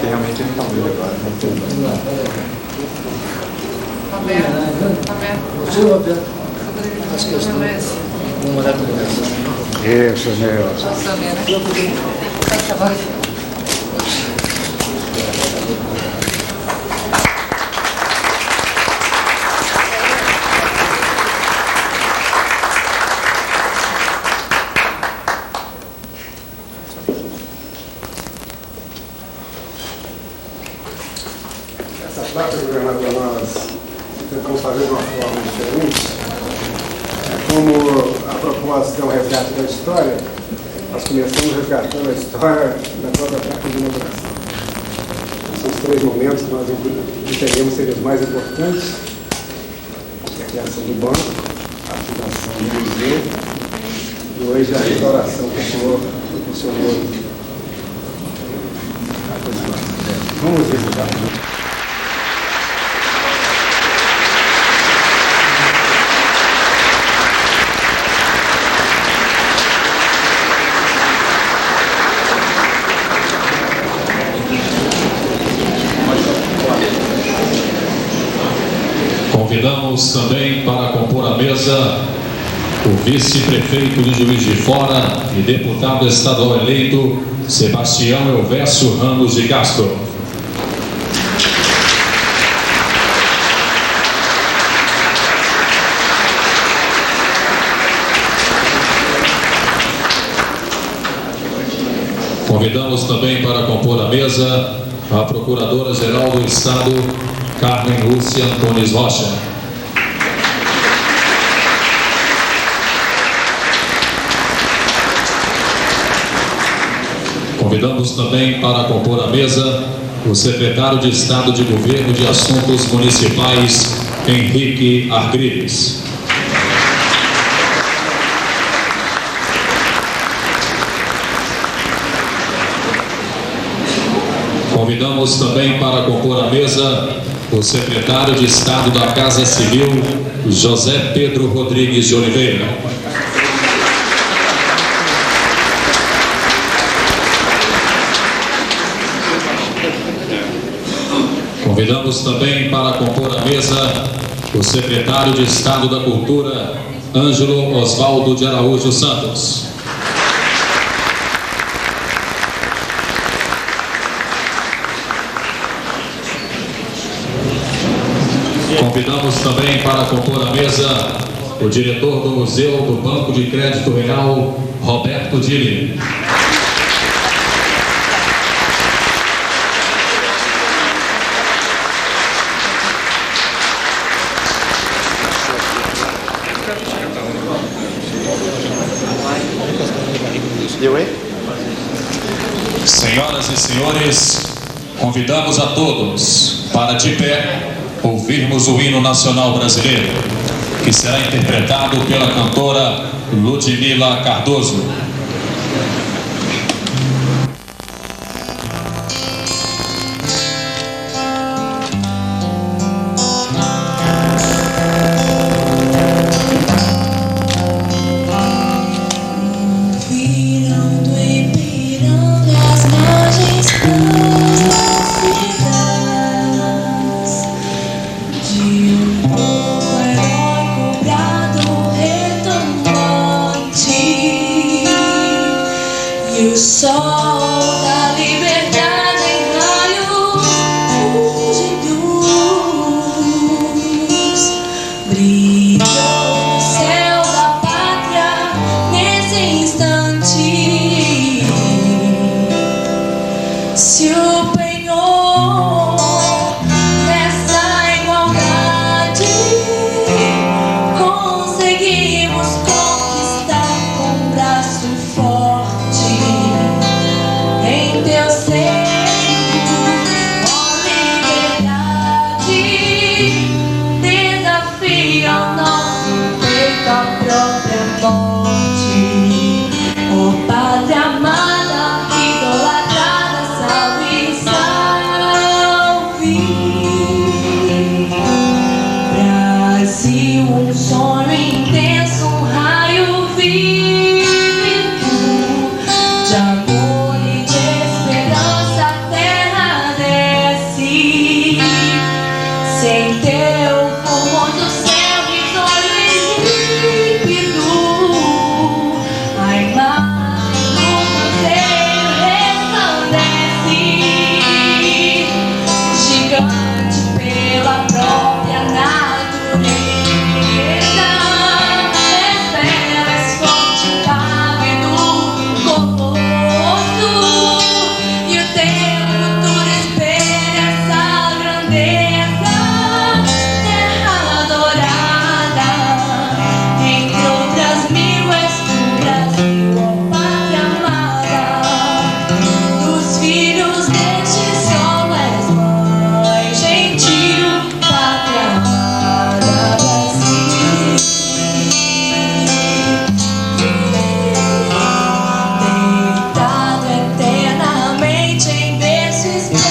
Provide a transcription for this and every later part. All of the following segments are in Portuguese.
Realmente ele está muito agora. Isso, meu. Essa placa, governador, nós tentamos fazer de uma forma diferente. Como a propósito é um resgate da história, nós começamos resgatando a história da própria placa de inauguração. São os três momentos que nós entendemos serem os mais importantes: a criação do banco, a fundação do museu e hoje a restauração que o senhor proporcionou a continuação. Vamos visitar. Convidamos também para compor a mesa o vice-prefeito de Juiz de Fora e deputado estadual eleito, Sebastião Elvésio Ramos de Castro. Convidamos também para compor a mesa a Procuradora-Geral do Estado, Carmen Lúcia Antunes Rocha. Convidamos também para compor a mesa o secretário de Estado de Governo de Assuntos Municipais, Henrique Argrives. Convidamos também para compor a mesa o secretário de Estado da Casa Civil, José Pedro Rodrigues de Oliveira. Convidamos também para compor a mesa o secretário de Estado da Cultura, Ângelo Osvaldo de Araújo Santos. Convidamos também para compor a mesa o diretor do Museu do Banco de Crédito Real, Roberto Dili. Senhoras e senhores, convidamos a todos para, de pé, ouvirmos o hino nacional brasileiro, que será interpretado pela cantora Ludmila Cardoso. Heróico brado retomante. E o sol da liberdade em raios fulgidos brilhou no céu da pátria nesse instante. Se o penhor dessa igualdade conseguimos conquistar com um braço forte em teu seio, ó liberdade, desafia o nosso peito à própria morte. Ó pátria amada, idolatrada, salve, salve. Brasil, um sonho intenso, um raio vívido de amor e de esperança, a terra desce. Sem teu formoso céu risonho e límpido, a imagem do cruzeiro resplandece. Gigante pela própria natureza, esperas forte, pálido, colosso, e o teu futuro espelha essa grandeza. Terra adorada, entre outras mil és tu, Brasil, ó pátria amada. Dos filhos deste sol és mãe gentil, pátria amada, Brasil. Deitado eternamente em berço esplêndido,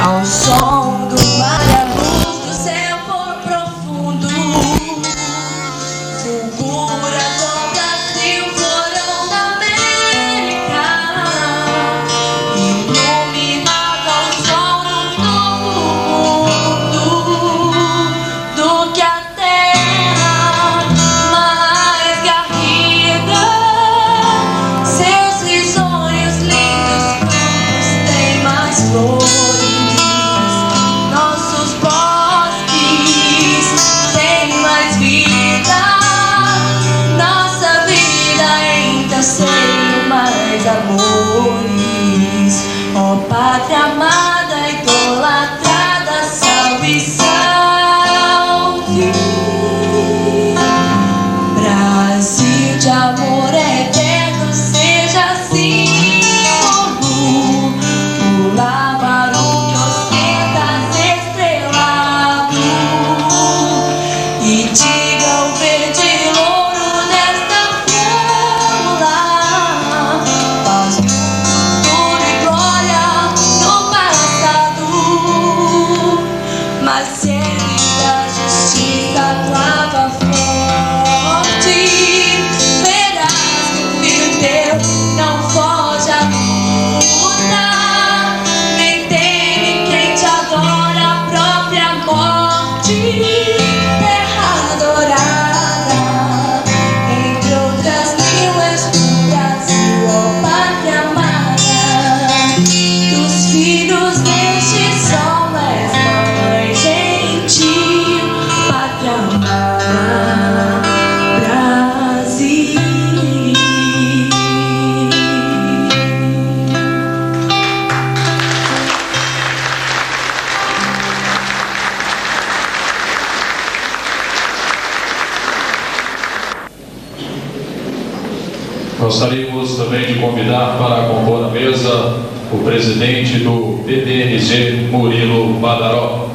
ao som do mar, a luz do céu por profundo, fulgura do Brasil, florão da América, iluminado ao sol no novo mundo, do que a terra mais garrida. Seus risonhos lindos campos têm mais flores, nossos bosques têm mais vida, nossa vida em teu seio mais amores. Ó pátria amada, idolatrada, salve, salve. Brasil de amor eterno, seja símbolo do lábaro que ostentas estrelado, e diga o verde louro desta flâmula, paz no futuro e glória no passado. Mas se ergue da justiça a clava forte, verás que o filho teu não foge à luta, nem teme quem te adora a própria morte. Terra adorada, entre outras mil és tu, Brasil, ó pátria amada. Dos filhos deste sol és mãe gentil, pátria amada, Brasil. Gostaríamos também de convidar para compor a mesa o presidente do PDNG, Murilo Badaró.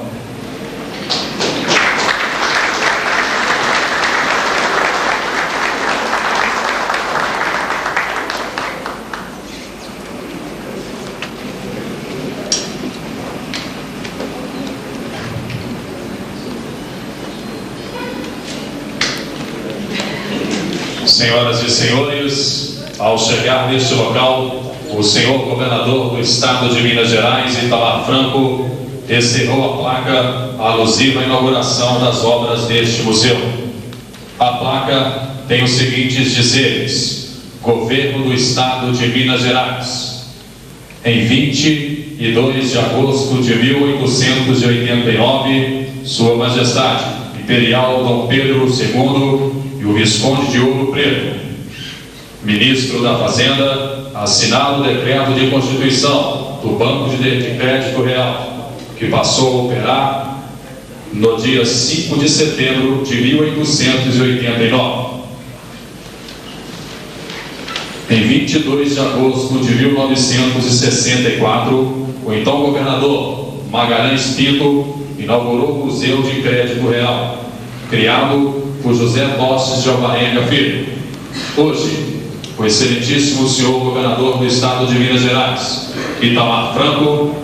Senhoras e senhores, ao chegar neste local, o senhor governador do estado de Minas Gerais, Itamar Franco, descerrou a placa alusiva à inauguração das obras deste museu. A placa tem os seguintes dizeres: Governo do Estado de Minas Gerais. Em 22 de agosto de 1889, Sua Majestade Imperial Dom Pedro II e o Visconde de Ouro Preto, Ministro da Fazenda, assinado o decreto de constituição do Banco de Crédito Real, que passou a operar no dia 5 de setembro de 1889. Em 22 de agosto de 1964, o então governador Magalhães Pinto inaugurou o Museu de Crédito Real, criado por José Bostes de Alvarenga Filho. Hoje, o excelentíssimo senhor governador do Estado de Minas Gerais, Itamar Franco,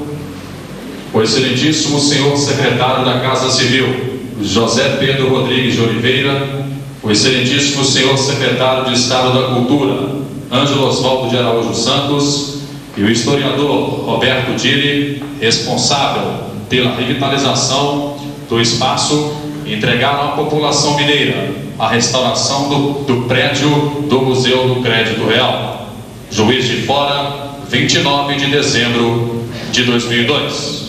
o excelentíssimo senhor secretário da Casa Civil, José Pedro Rodrigues de Oliveira, o excelentíssimo senhor secretário de Estado da Cultura, Ângelo Osvaldo de Araújo Santos, e o historiador Roberto Dili, responsável pela revitalização do espaço, entregaram à população mineira a restauração do prédio do Museu do Crédito Real. Juiz de Fora, 29 de dezembro de 2002.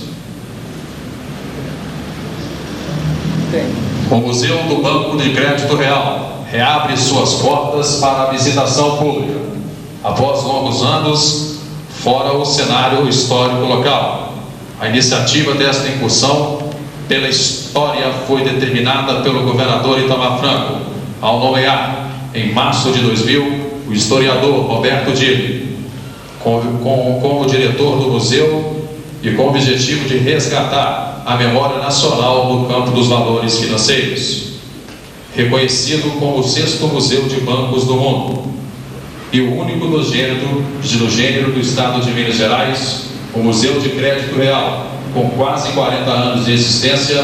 O Museu do Banco de Crédito Real reabre suas portas para a visitação pública, após longos anos fora o cenário histórico local. A iniciativa desta incursão pela história foi determinada pelo governador Itamar Franco, ao nomear, em março de 2000, o historiador Roberto Dili como diretor do museu e com o objetivo de resgatar a memória nacional no campo dos valores financeiros, reconhecido como o 6º museu de bancos do mundo e o único do gênero do Estado de Minas Gerais. O Museu de Crédito Real, com quase 40 anos de existência,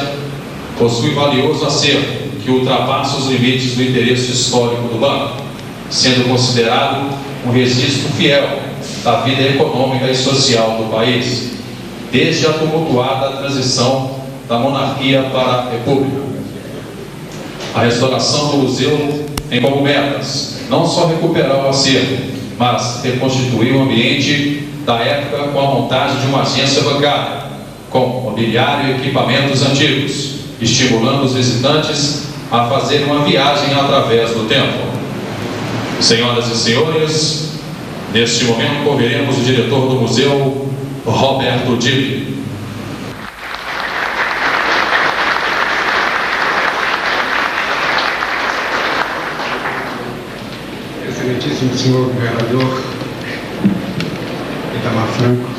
possui valioso acervo que ultrapassa os limites do interesse histórico do banco, sendo considerado um registro fiel da vida econômica e social do país, desde a tumultuada transição da monarquia para a república. A restauração do museu tem como metas não só recuperar o acervo, mas reconstituir o ambiente da época com a montagem de uma agência bancária, com mobiliário e equipamentos antigos, estimulando os visitantes a fazer uma viagem através do tempo. Senhoras e senhores, neste momento ouviremos o diretor do museu, Roberto Dili. Excelentíssimo senhor governador Itamar Franco,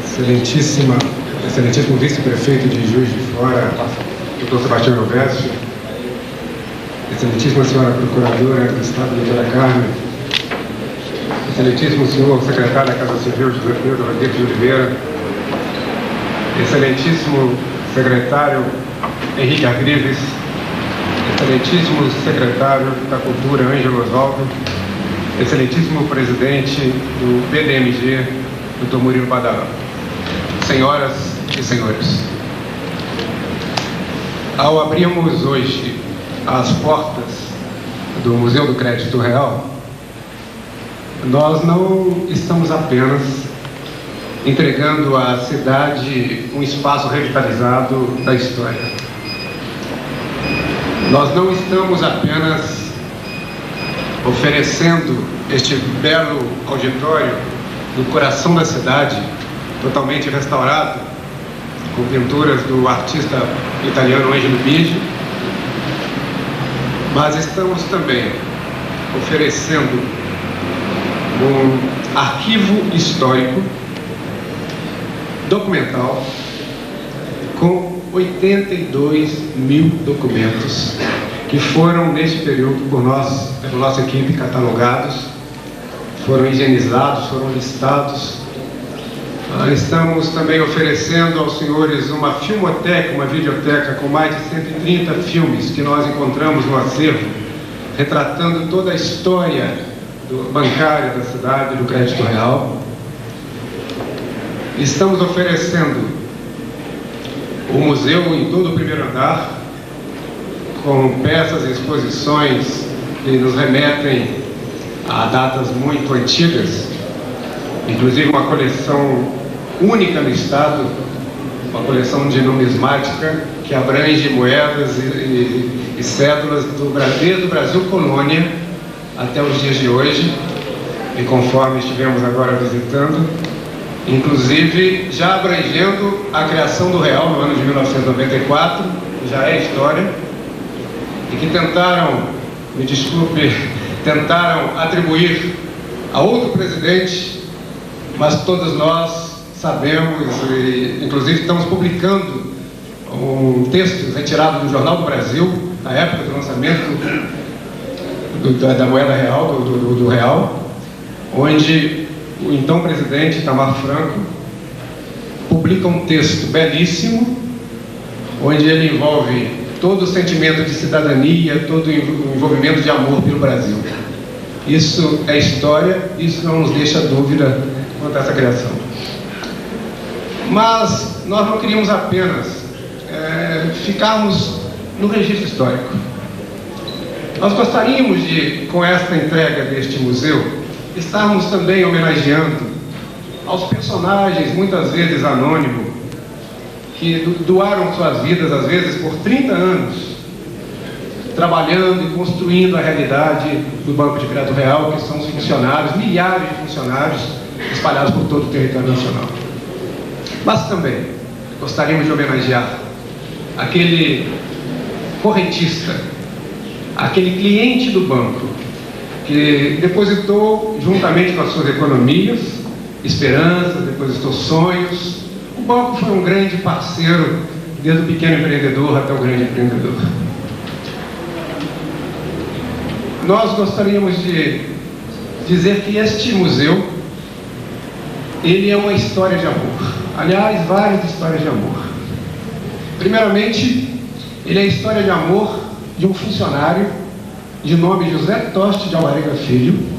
excelentíssimo vice-prefeito de Juiz de Fora, Dr. Sebastião Elvésio, excelentíssima senhora procuradora do Estado, doutora Carmen, excelentíssimo senhor secretário da Casa Civil, José Pedro Rodrigues de Oliveira, excelentíssimo secretário Henrique Agrives, excelentíssimo secretário da Cultura, Ângelo Osvaldo, excelentíssimo presidente do BDMG, Dr. Murilo Badarão. Senhoras e senhores, ao abrirmos hoje as portas do Museu do Crédito Real, nós não estamos apenas entregando à cidade um espaço revitalizado da história. Nós não estamos apenas oferecendo este belo auditório no coração da cidade, totalmente restaurado, com pinturas do artista italiano Angelo Bigi, mas estamos também oferecendo um arquivo histórico documental com 82 mil documentos que foram, neste período, pela nossa equipe, catalogados, foram higienizados, foram listados. Estamos também oferecendo aos senhores uma filmoteca, uma videoteca com mais de 130 filmes que nós encontramos no acervo, retratando toda a história bancária da cidade, do Crédito Real. Estamos oferecendo o museu em todo o primeiro andar, com peças e exposições e nos remetem a datas muito antigas, inclusive uma coleção única no Estado, uma coleção de numismática que abrange moedas e cédulas desde o Brasil colônia até os dias de hoje, e conforme estivemos agora visitando, inclusive já abrangendo a criação do real no ano de 1994, que já é história, e que tentaram, me desculpe, tentaram atribuir a outro presidente, mas todos nós sabemos, e inclusive estamos publicando um texto retirado do Jornal do Brasil, na época do lançamento da moeda real, do real, onde o então presidente Itamar Franco publica um texto belíssimo, onde ele envolve todo o sentimento de cidadania, todo o envolvimento de amor pelo Brasil. Isso é história, isso não nos deixa dúvida quanto a essa criação. Mas nós não queríamos apenas ficarmos no registro histórico. Nós gostaríamos de, com esta entrega deste museu, estarmos também homenageando aos personagens, muitas vezes anônimos, que doaram suas vidas, às vezes, por 30 anos, trabalhando e construindo a realidade do Banco de Crédito Real, que são os funcionários, milhares de funcionários espalhados por todo o território nacional. Mas também gostaríamos de homenagear aquele correntista, aquele cliente do banco, que depositou, juntamente com as suas economias, esperanças, depositou sonhos. O banco foi um grande parceiro, desde o pequeno empreendedor até o grande empreendedor. Nós gostaríamos de dizer que este museu, ele é uma história de amor. Aliás, várias histórias de amor. Primeiramente, ele é a história de amor de um funcionário de nome José Toste de Alvarenga Filho,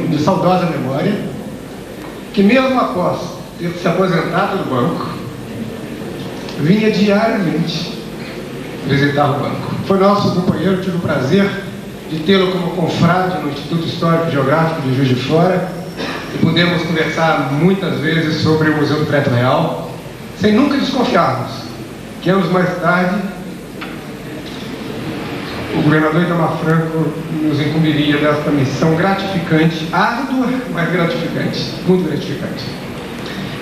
de saudosa memória, que mesmo após ter se aposentado do banco, vinha diariamente visitar o banco. Foi nosso companheiro, tive o prazer de tê-lo como confrade no Instituto Histórico e Geográfico de Juiz de Fora, e pudemos conversar muitas vezes sobre o Museu do Crédito Real, sem nunca desconfiarmos que anos mais tarde o governador Itamar Franco nos incumbiria desta missão gratificante, árdua, mas gratificante, muito gratificante.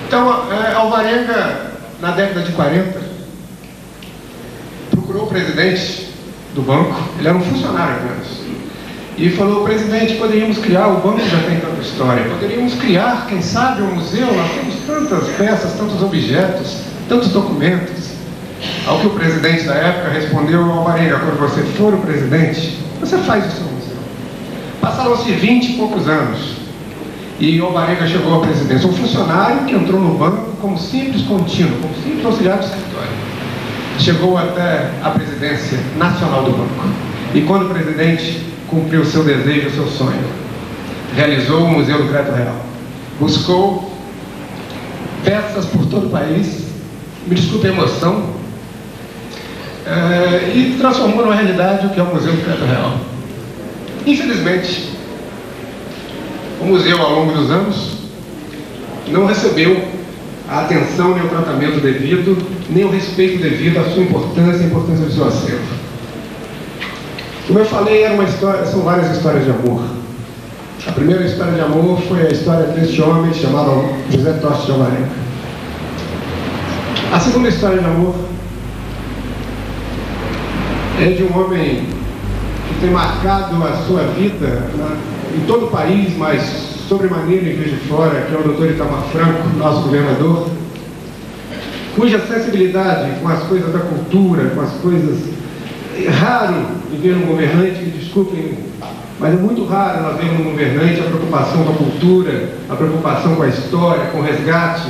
Então, Alvarenga, na década de 40, procurou o presidente do banco, ele era um funcionário apenas, e falou: presidente, poderíamos criar, o banco já tem tanta história, poderíamos criar, quem sabe, um museu, nós temos tantas peças, tantos objetos, tantos documentos. Ao que o presidente da época respondeu: Alvarenga, quando você for o presidente, você faz o seu museu. Passaram-se 20 e poucos anos, e Alvarenga chegou à presidência, um funcionário que entrou no banco como simples contínuo, como simples auxiliar do escritório. Chegou até a presidência nacional do banco. E quando o presidente cumpriu o seu desejo, o seu sonho, realizou o Museu do Crédito Real. Buscou peças por todo o país, me desculpe a emoção, e transformou numa realidade o que é o Museu do Crédito Real. Infelizmente, o museu, ao longo dos anos, não recebeu a atenção nem o tratamento devido, nem o respeito devido à sua importância e à importância do seu acervo. Como eu falei, era uma história, são várias histórias de amor. A primeira história de amor foi a história deste homem chamado José Toste de Alvarenga. A segunda história de amor é de um homem que tem marcado a sua vida em todo o país, mas sobremaneira em Juiz de Fora, que é o Dr. Itamar Franco, nosso governador, cuja sensibilidade com as coisas da cultura, com as coisas... É raro ver um governante, me desculpem, mas é muito raro nós vermos um governante a preocupação com a cultura, a preocupação com a história, com o resgate,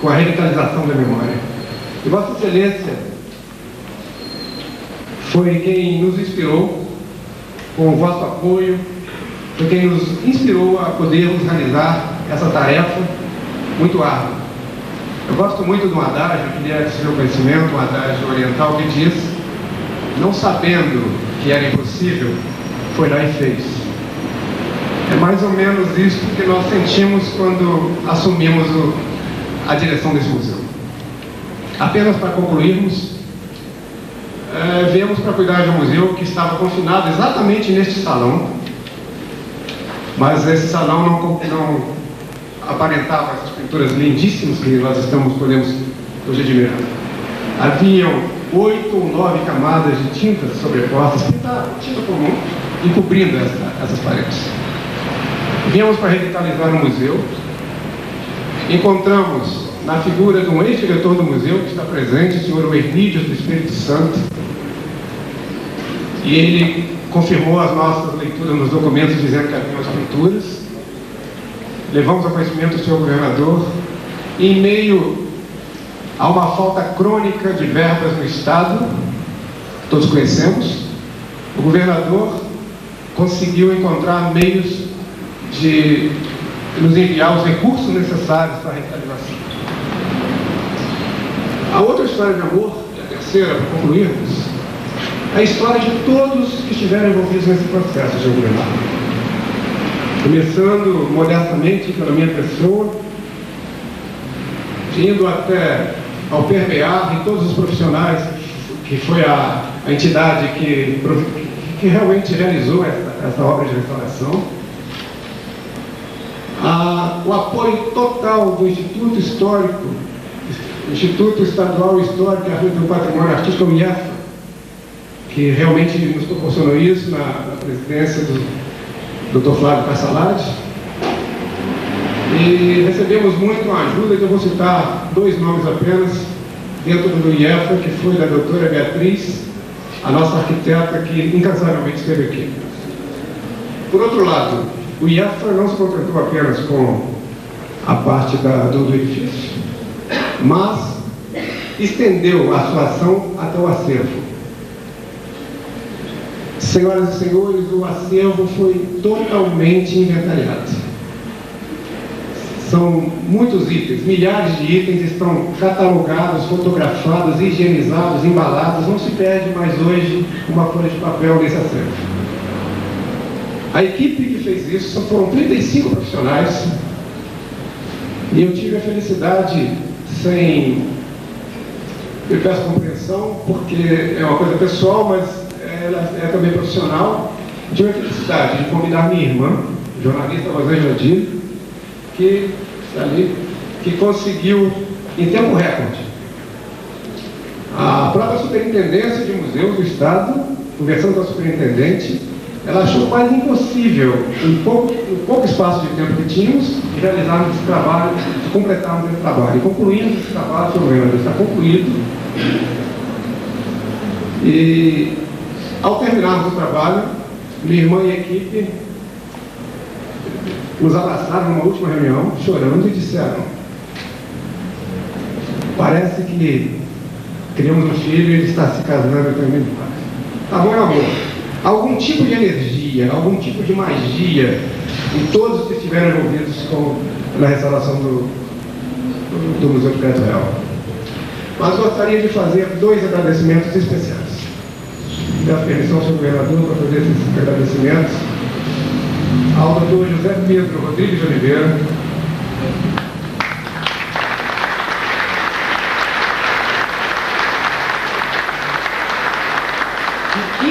com a revitalização da memória. E Vossa Excelência foi quem nos inspirou, com o vosso apoio, foi quem nos inspirou a podermos realizar essa tarefa muito árdua. Eu gosto muito de um adágio, eu queria que seu conhecimento, um adágio oriental que diz: não sabendo que era impossível, foi lá e fez. É mais ou menos isso que nós sentimos quando assumimos a direção desse museu. Apenas para concluirmos, viemos para cuidar de um museu que estava confinado exatamente neste salão, mas esse salão não aparentava essas pinturas lindíssimas que nós podemos hoje admirar. Haviam 8 ou 9 camadas de tintas sobrepostas, tinta comum, encobrindo essas paredes. Viemos para revitalizar o museu. Encontramos na figura de um ex-diretor do museu que está presente, o senhor Hermídio do Espírito Santo, e ele confirmou as nossas leituras nos documentos dizendo que haviam as pinturas. Levamos ao conhecimento do senhor governador, e em meio a uma falta crônica de verbas no Estado, que todos conhecemos, o governador conseguiu encontrar meios de nos enviar os recursos necessários para a revitalização. A outra história de amor, e a terceira, para concluirmos, é a história de todos que estiveram envolvidos nesse processo de governador. Começando modestamente pela minha pessoa, indo até ao permear em todos os profissionais, que foi a entidade que realmente realizou essa obra de restauração. O apoio total do Instituto Histórico, Instituto Estadual Histórico e do Patrimônio Artístico, o IEFA, que realmente nos proporcionou isso na presidência do Dr. Flávio Cassalati. E recebemos muito a ajuda, que eu vou citar 2 nomes apenas, dentro do IEFA, que foi da doutora Beatriz, a nossa arquiteta, que incansavelmente esteve aqui. Por outro lado, o IEFA não se contentou apenas com a parte do edifício, mas estendeu a sua ação até o acervo. Senhoras e senhores, o acervo foi totalmente inventariado. São muitos itens, milhares de itens estão catalogados, fotografados, higienizados, embalados. Não se perde mais hoje uma folha de papel nesse acervo. A equipe que fez isso foram 35 profissionais, e eu tive a felicidade, eu peço compreensão, porque é uma coisa pessoal, mas ela é também profissional. Tive a felicidade de convidar minha irmã, jornalista Rosângela Dino, que está ali, que conseguiu, em tempo recorde, a própria superintendência de museus do Estado, conversando com a superintendente, ela achou quase impossível, em pouco espaço de tempo que tínhamos, realizarmos esse trabalho, completarmos esse trabalho. E concluímos esse trabalho, seu governador, está concluído. E, ao terminarmos o trabalho, minha irmã e a equipe nos abraçaram numa última reunião, chorando, e disseram: parece que criamos um filho e ele está se casando também. Tá bom, amor? Algum tipo de energia, algum tipo de magia em todos que estiveram envolvidos na restauração do Museu do Crédito Real. Mas gostaria de fazer 2 agradecimentos especiais. Peço permissão, senhor governador, para fazer esses agradecimentos ao Dr. José Pedro Rodrigues de Oliveira, que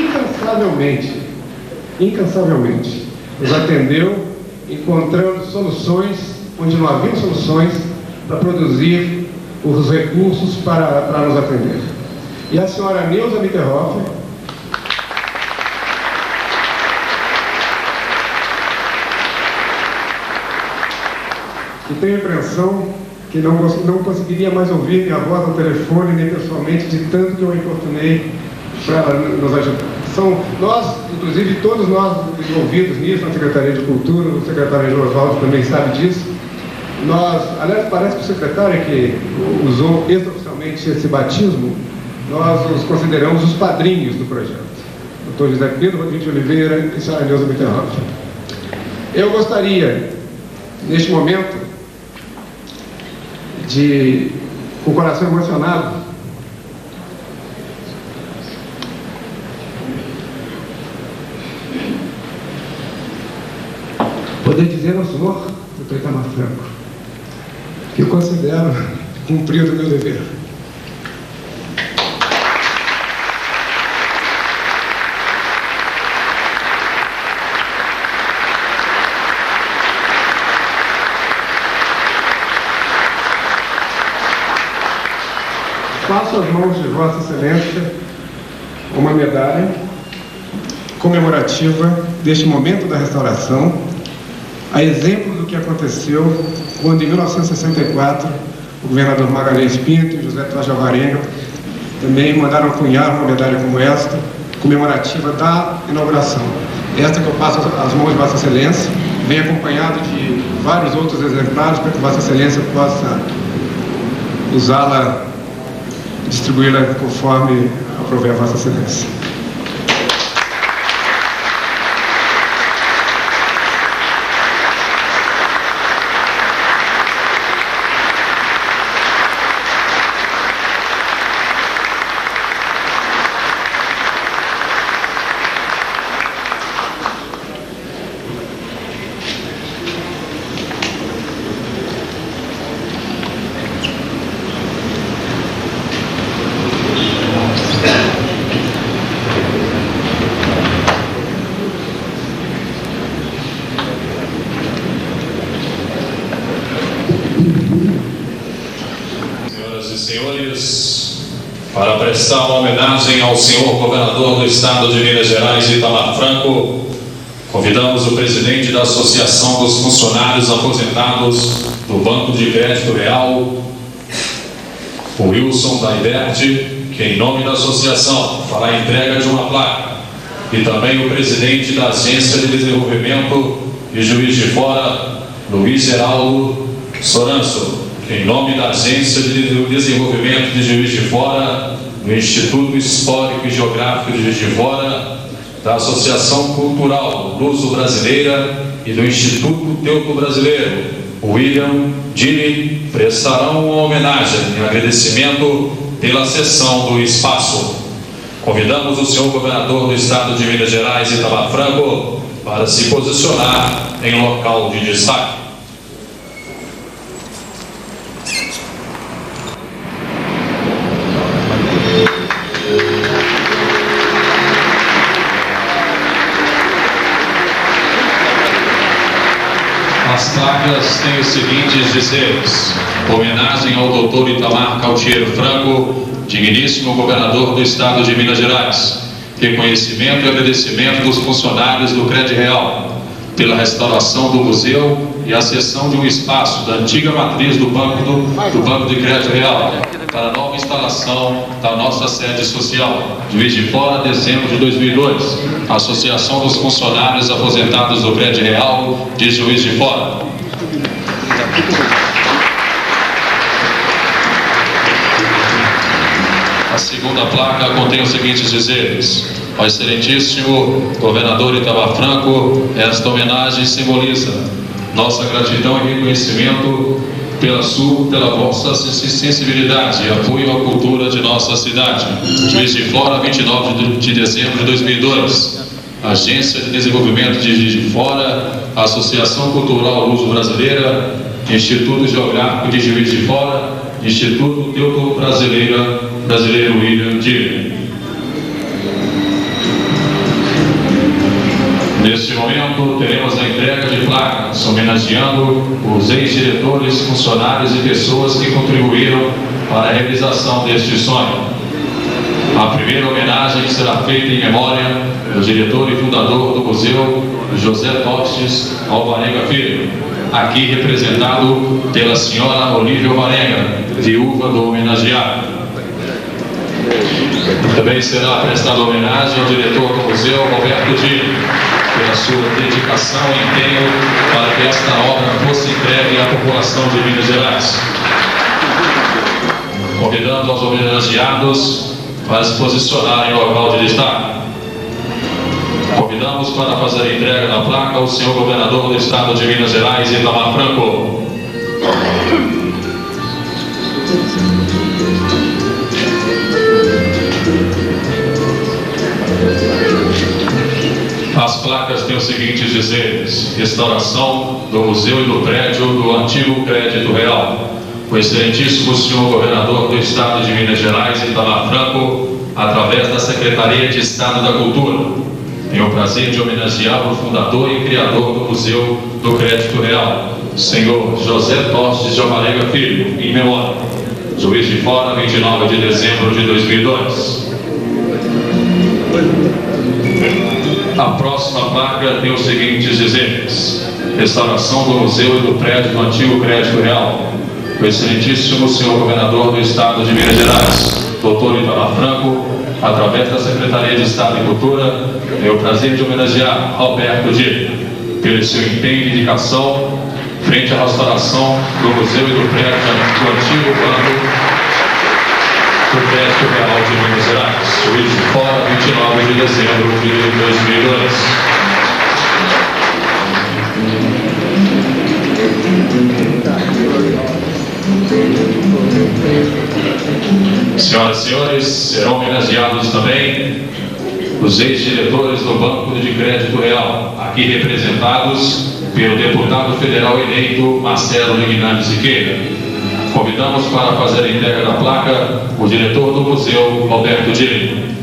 incansavelmente nos atendeu, encontrando soluções onde não havia soluções, para produzir os recursos para nos atender. E a senhora Neuza Mitterhofer, que tenho a impressão que não conseguiria mais ouvir minha voz no telefone, nem pessoalmente, de tanto que eu importunei para ela nos ajudar. Nós, inclusive todos nós envolvidos nisso, na Secretaria de Cultura, o secretário João Oswaldo também sabe disso. Aliás, parece que o secretário que usou extraoficialmente esse batismo, nós os consideramos os padrinhos do projeto. Dr. José Pedro Rodrigues de Oliveira e a senhora Neuza Mitterhofer. Eu gostaria, neste momento, com o coração emocionado, poder dizer ao senhor, doutor Itamar Franco, que eu considero cumprido o meu dever. Passo às mãos de Vossa Excelência uma medalha comemorativa deste momento da restauração, a exemplo do que aconteceu quando, em 1964, o governador Magalhães Pinto e José Tocha Alvarenga também mandaram cunhar uma medalha como esta, comemorativa da inauguração. Esta que eu passo às mãos de Vossa Excelência, vem acompanhado de vários outros exemplares para que Vossa Excelência possa usá-la, distribuí-la conforme aprover a Vossa Excelência. Senhores, para prestar uma homenagem ao senhor governador do estado de Minas Gerais, Itamar Franco, convidamos o presidente da Associação dos Funcionários Aposentados do Banco de Crédito Real, o Wilson Daibert, que em nome da associação fará a entrega de uma placa, e também o presidente da Agência de Desenvolvimento de Juiz de Fora, Luiz Geraldo Soranço, que em nome da Agência de Desenvolvimento de Juiz de Fora, do Instituto Histórico e Geográfico de Juiz de Fora, da Associação Cultural Luso-Brasileira e do Instituto Teuto-Brasileiro, William Dini, prestarão uma homenagem em agradecimento pela cessão do espaço. Convidamos o senhor governador do estado de Minas Gerais, Itamar Franco, para se posicionar em local de destaque. As placas têm os seguintes dizeres: homenagem ao doutor Itamar Cautiero Franco, digníssimo governador do estado de Minas Gerais. Reconhecimento e agradecimento dos funcionários do Crédito Real pela restauração do museu e a cessão de um espaço da antiga matriz do Banco de Crédito Real para a nova instalação da nossa sede social. Juiz de Fora, dezembro de 2002. Associação dos Funcionários Aposentados do Crédito Real de Juiz de Fora. A segunda placa contém os seguintes dizeres: ao excelentíssimo governador Itamar Franco, esta homenagem simboliza nossa gratidão e reconhecimento pela vossa sensibilidade e apoio à cultura de nossa cidade. Juiz de Fora, 29 de dezembro de 2002. Agência de Desenvolvimento de Juiz de Fora, Associação Cultural Luso-Brasileira, Instituto Geográfico de Juiz de Fora, Instituto Teuto-Brasileiro William Dini. Neste momento, teremos a entrega de placas, homenageando os ex-diretores, funcionários e pessoas que contribuíram para a realização deste sonho. A primeira homenagem será feita em memória do diretor e fundador do museu, José Tocha Alvarenga Filho, aqui representado pela senhora Olívia Alvarenga, viúva do homenageado. Também será prestada homenagem ao diretor do museu, Roberto Dini, pela sua dedicação e empenho para que esta obra fosse entregue à população de Minas Gerais. Convidando aos homenageados para se posicionarem no local de destaque. Convidamos para fazer a entrega da placa o senhor governador do estado de Minas Gerais, Itamar Franco. As placas têm os seguintes dizeres: restauração do museu e do prédio do antigo Crédito Real. O excelentíssimo senhor governador do estado de Minas Gerais, Itamar Franco, através da Secretaria de Estado da Cultura, tem o prazer de homenagear o fundador e criador do Museu do Crédito Real, senhor José Tostes de Alvarenga Filho, em memória. Juiz de Fora, 29 de dezembro de 2002. A próxima placa tem os seguintes dizeres: restauração do museu e do prédio do antigo Crédito Real. O excelentíssimo senhor governador do estado de Minas Gerais, doutor Itamar Franco, através da Secretaria de Estado e Cultura, tem o prazer de homenagear Alberto Dias pelo seu empenho e dedicação frente à restauração do museu e do prédio do antigo banco do Crédito Real de Minas Gerais. Juiz de Fora, 29 de dezembro de 2002. Senhoras e senhores, serão homenageados também os ex-diretores do Banco de Crédito Real, aqui representados pelo deputado federal eleito Marcelo Lignani Siqueira. Convidamos para fazer a entrega da placa o diretor do museu, Alberto Dias.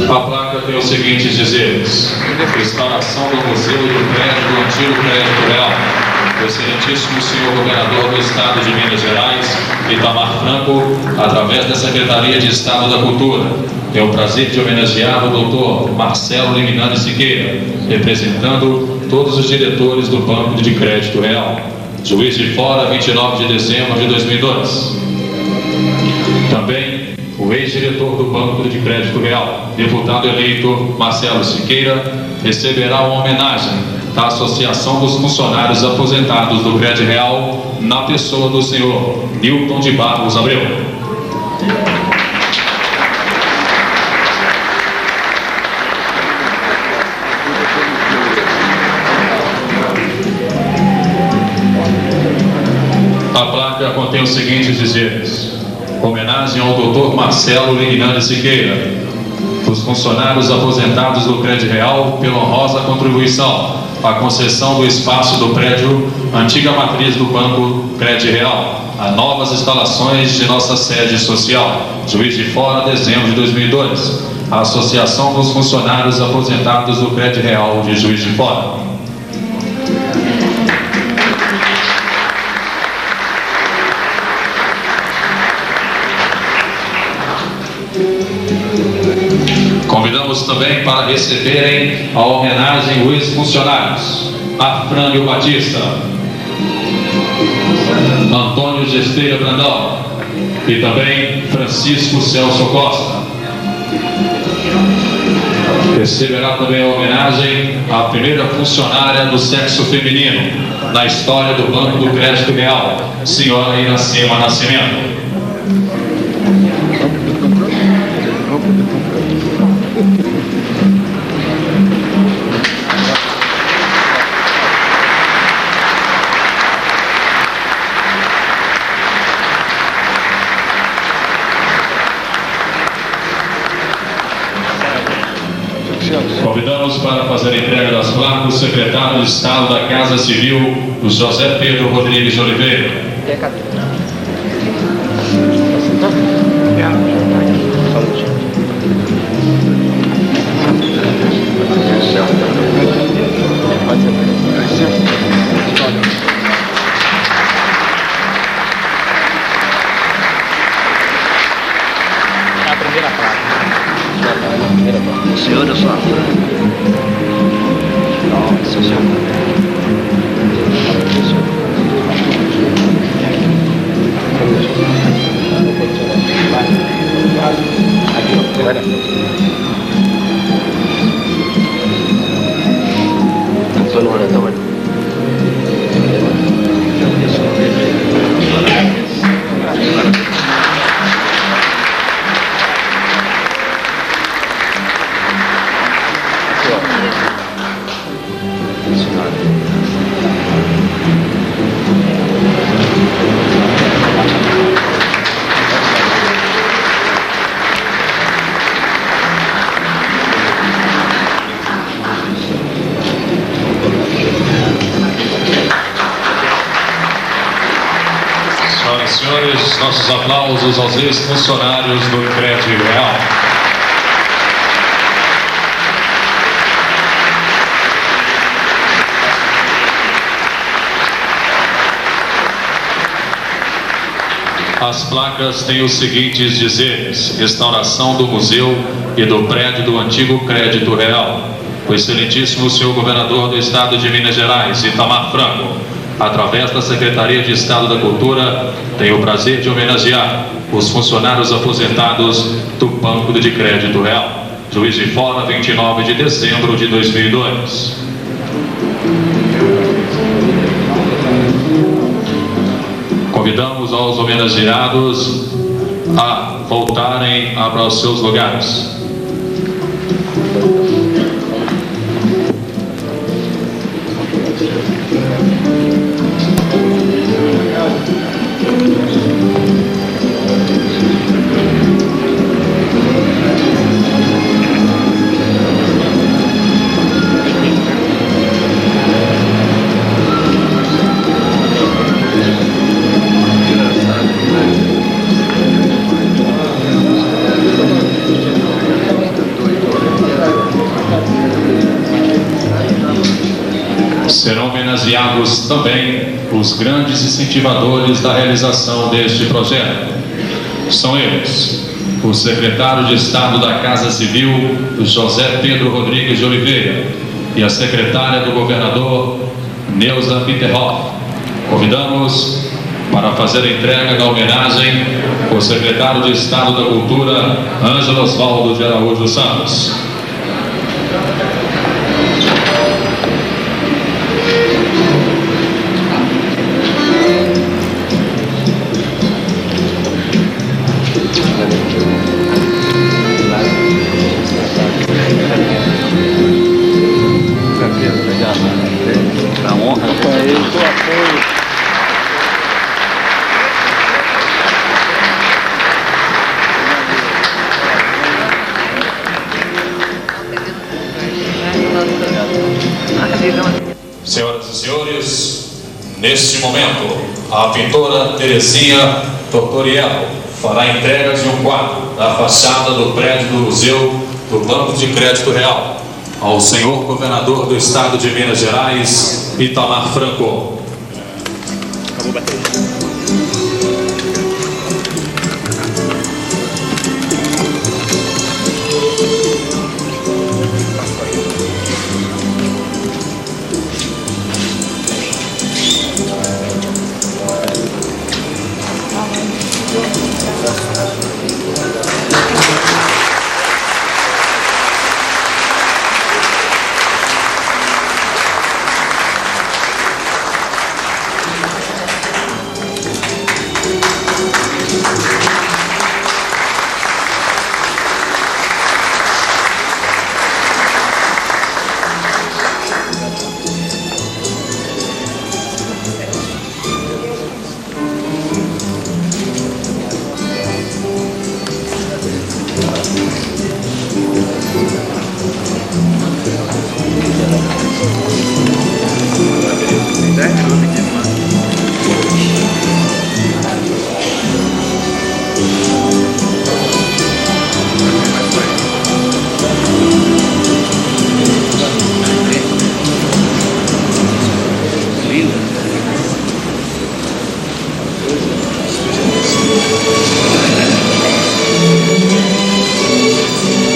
A placa tem os seguintes dizeres: restauração do museu e do prédio do antigo Crédito Real. O excelentíssimo senhor governador do estado de Minas Gerais, Itamar Franco, através da Secretaria de Estado da Cultura, tem o prazer de homenagear o doutor Marcelo Lignani Siqueira, representando todos os diretores do Banco de Crédito Real. Juiz de Fora, 29 de dezembro de 2002. Também o ex-diretor do Banco de Crédito Real, deputado eleito Marcelo Siqueira, receberá uma homenagem da Associação dos Funcionários Aposentados do Crédito Real, na pessoa do senhor Nilton de Barros Abreu. A placa contém os seguintes dizeres: homenagem ao Dr. Marcelo Lignani Siqueira, dos funcionários aposentados do Crédito Real, pela honrosa contribuição à concessão do espaço do prédio antiga matriz do Banco Crédito Real, a novas instalações de nossa sede social. Juiz de Fora, dezembro de 2002. A Associação dos Funcionários Aposentados do Crédito Real de Juiz de Fora. Convidamos também para receberem a homenagem os ex-funcionários Afrânio Batista, Antônio Gesteira Brandão e também Francisco Celso Costa. Receberá também a homenagem à primeira funcionária do sexo feminino na história do Banco do Crédito Real, senhora Iracema Nascimento. Convidamos para fazer a entrega das placas o secretário de Estado da Casa Civil, o José Pedro Rodrigues de Oliveira. A primeira placa. O senhor da sua Nossa Senhora. Aqui, vai lá. Só não olha, tá, Senhoras e senhores, nossos aplausos aos ex-funcionários do Crédito Real. As placas têm os seguintes dizeres: restauração do museu e do prédio do antigo Crédito Real. O excelentíssimo senhor governador do estado de Minas Gerais, Itamar Franco, através da Secretaria de Estado da Cultura, tem o prazer de homenagear os funcionários aposentados do Banco de Crédito Real. Juiz de Fora, 29 de dezembro de 2002. Convidamos aos homenageados a voltarem para os seus lugares. Serão homenageados também os grandes incentivadores da realização deste projeto. São eles: o secretário de Estado da Casa Civil, José Pedro Rodrigues de Oliveira, e a secretária do governador, Neuza Bitterhoff. Convidamos para fazer a entrega da homenagem o secretário de Estado da Cultura, Ângelo Osvaldo de Araújo Santos. Na honra, Senhoras e senhores, neste momento, a pintora Terezinha Tortoriello fará a entrega de um quadro da fachada do prédio do Museu do Banco de Crédito Real ao senhor governador do estado de Minas Gerais, Itamar Franco.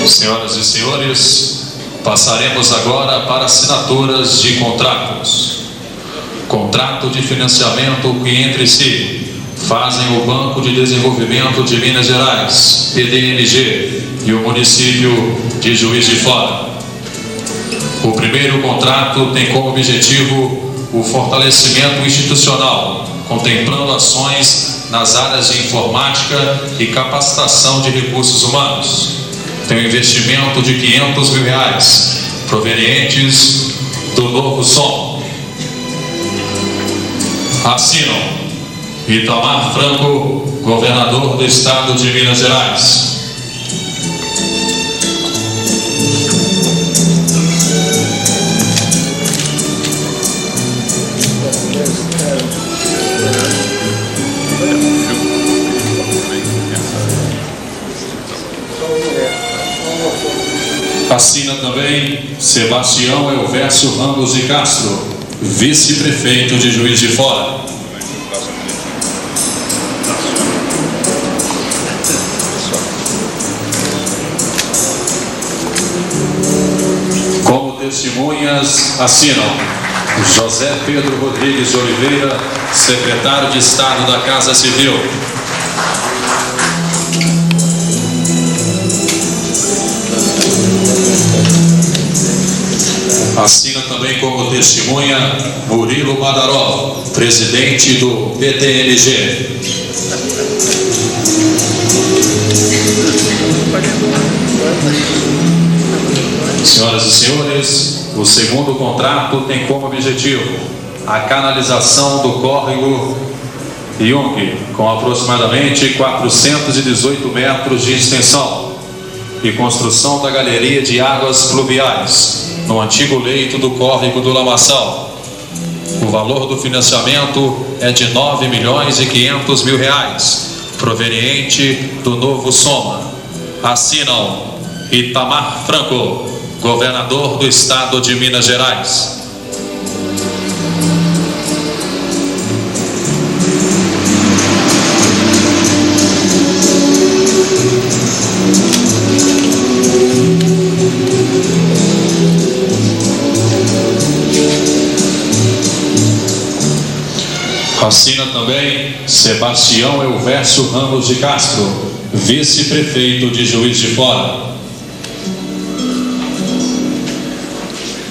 Senhoras e senhores, passaremos agora para assinaturas de contratos. Contrato de financiamento que entre si fazem o Banco de Desenvolvimento de Minas Gerais, PDMG, e o município de Juiz de Fora. O primeiro contrato tem como objetivo o fortalecimento institucional, contemplando ações nas áreas de informática e capacitação de recursos humanos. Tem um investimento de R$500 mil, provenientes do Novo Som. Assinam Itamar Franco, governador do estado de Minas Gerais. Assina também Sebastião Elvésio Ramos de Castro, vice-prefeito de Juiz de Fora. Como testemunhas assinam José Pedro Rodrigues de Oliveira, secretário de Estado da Casa Civil. Assina também como testemunha Murilo Badaró, presidente do PTMG. Senhoras e senhores, o segundo contrato tem como objetivo a canalização do córrego Jung, com aproximadamente 418 metros de extensão, e construção da galeria de águas pluviais no antigo leito do córrego do Lamaçal. O valor do financiamento é de R$ 9.500.000, proveniente do Novo Soma. Assinam Itamar Franco, governador do estado de Minas Gerais. Assina também Sebastião Elvésio Ramos de Castro, vice-prefeito de Juiz de Fora.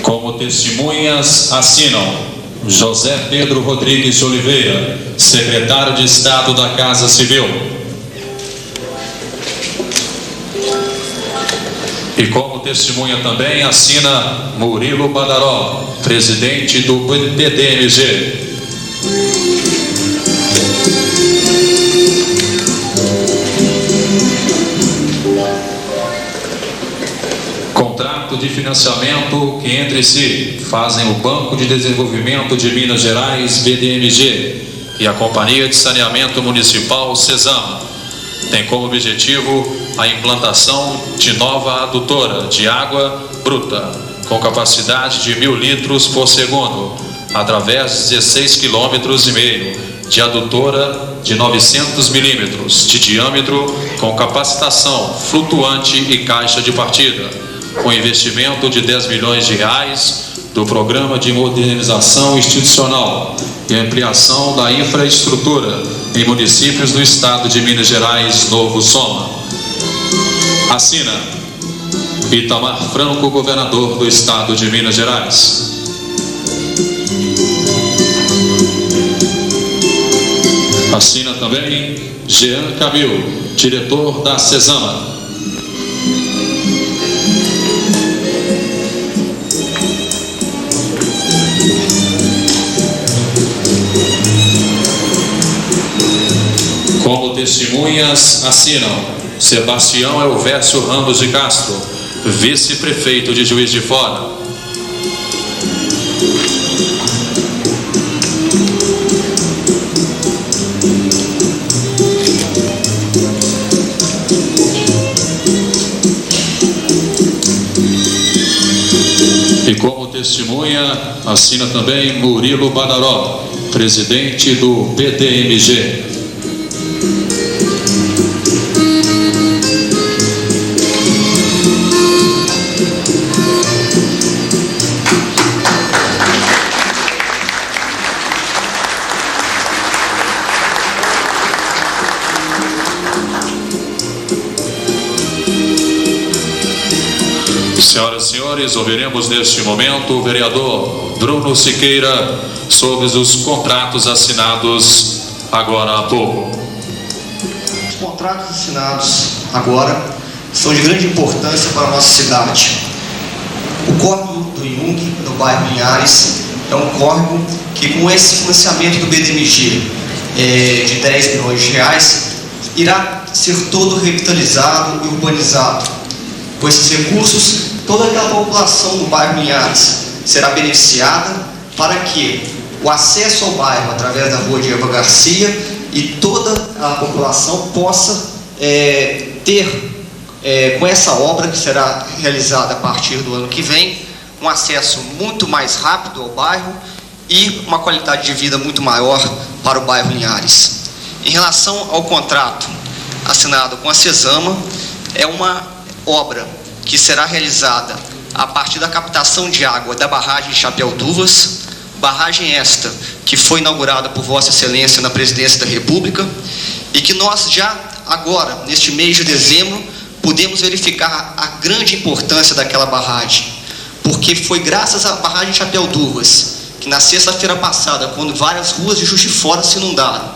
Como testemunhas assinam José Pedro Rodrigues de Oliveira, secretário de Estado da Casa Civil. E como testemunha também assina Murilo Badaró, presidente do PTMG. Contrato de financiamento que entre si fazem o Banco de Desenvolvimento de Minas Gerais, BDMG, e a Companhia de Saneamento Municipal, CESAM. Tem como objetivo a implantação de nova adutora de água bruta, com capacidade de 1.000 litros por segundo, através de 16,5 km de adutora de 900 milímetros de diâmetro, com capacitação flutuante e caixa de partida, com investimento de R$ 10 milhões do Programa de Modernização Institucional e ampliação da infraestrutura em municípios do estado de Minas Gerais, Novo Soma. Assina Itamar Franco, governador do estado de Minas Gerais. Assina também Jean Camil, diretor da CESAMA. Como testemunhas assinam Sebastião Elvésio Ramos de Castro, vice-prefeito de Juiz de Fora. E como testemunha assina também Murilo Badaró, presidente do PTMG. Senhoras e senhores, ouviremos neste momento o vereador Bruno Siqueira sobre os contratos assinados agora há pouco. Os contratos assinados agora são de grande importância para a nossa cidade. O córrego do Jung, no bairro Linhares, é um córrego que, com esse financiamento do BDMG de R$ 10 milhões, irá ser todo revitalizado e urbanizado. Com esses recursos, toda aquela população do bairro Linhares será beneficiada para que o acesso ao bairro através da rua Diego Garcia e toda a população possa ter com essa obra que será realizada a partir do ano que vem, um acesso muito mais rápido ao bairro e uma qualidade de vida muito maior para o bairro Linhares. Em relação ao contrato assinado com a Cesama, é uma obra que será realizada a partir da captação de água da barragem de Chapéu d'Uvas, barragem esta que foi inaugurada por Vossa Excelência na Presidência da República e que nós já agora, neste mês de dezembro, pudemos verificar a grande importância daquela barragem, porque foi graças à barragem Chapéu d'Uvas que na sexta-feira passada, quando várias ruas de Juiz de Fora se inundaram,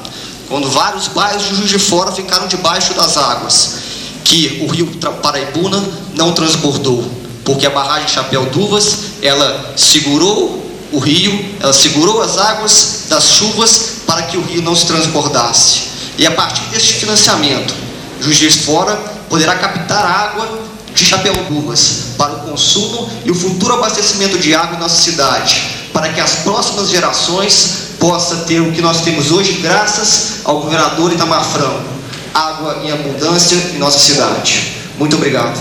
quando vários bairros de Juiz de Fora ficaram debaixo das águas, que o rio Paraibuna não transbordou, porque a barragem Chapéu d'Uvas, ela segurou o rio, ela segurou as águas das chuvas para que o rio não se transbordasse. E a partir deste financiamento, Juiz de Fora poderá captar água de Chapéu d'Uvas para o consumo e o futuro abastecimento de água em nossa cidade, para que as próximas gerações possam ter o que nós temos hoje, graças ao governador Itamar Franco: água em abundância em nossa cidade. Muito obrigado.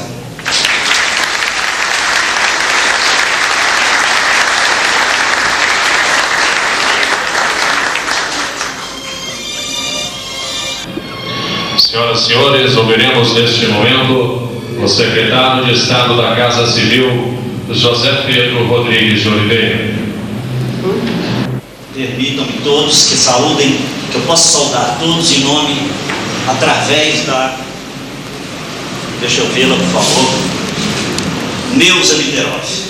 Senhoras e senhores, ouviremos neste momento o secretário de Estado da Casa Civil, José Pedro Rodrigues de Oliveira. Permitam-me todos que saúdem, que eu possa saudar todos em nome, através da... Deixa eu vê-la, por favor. Neuza Lideroff,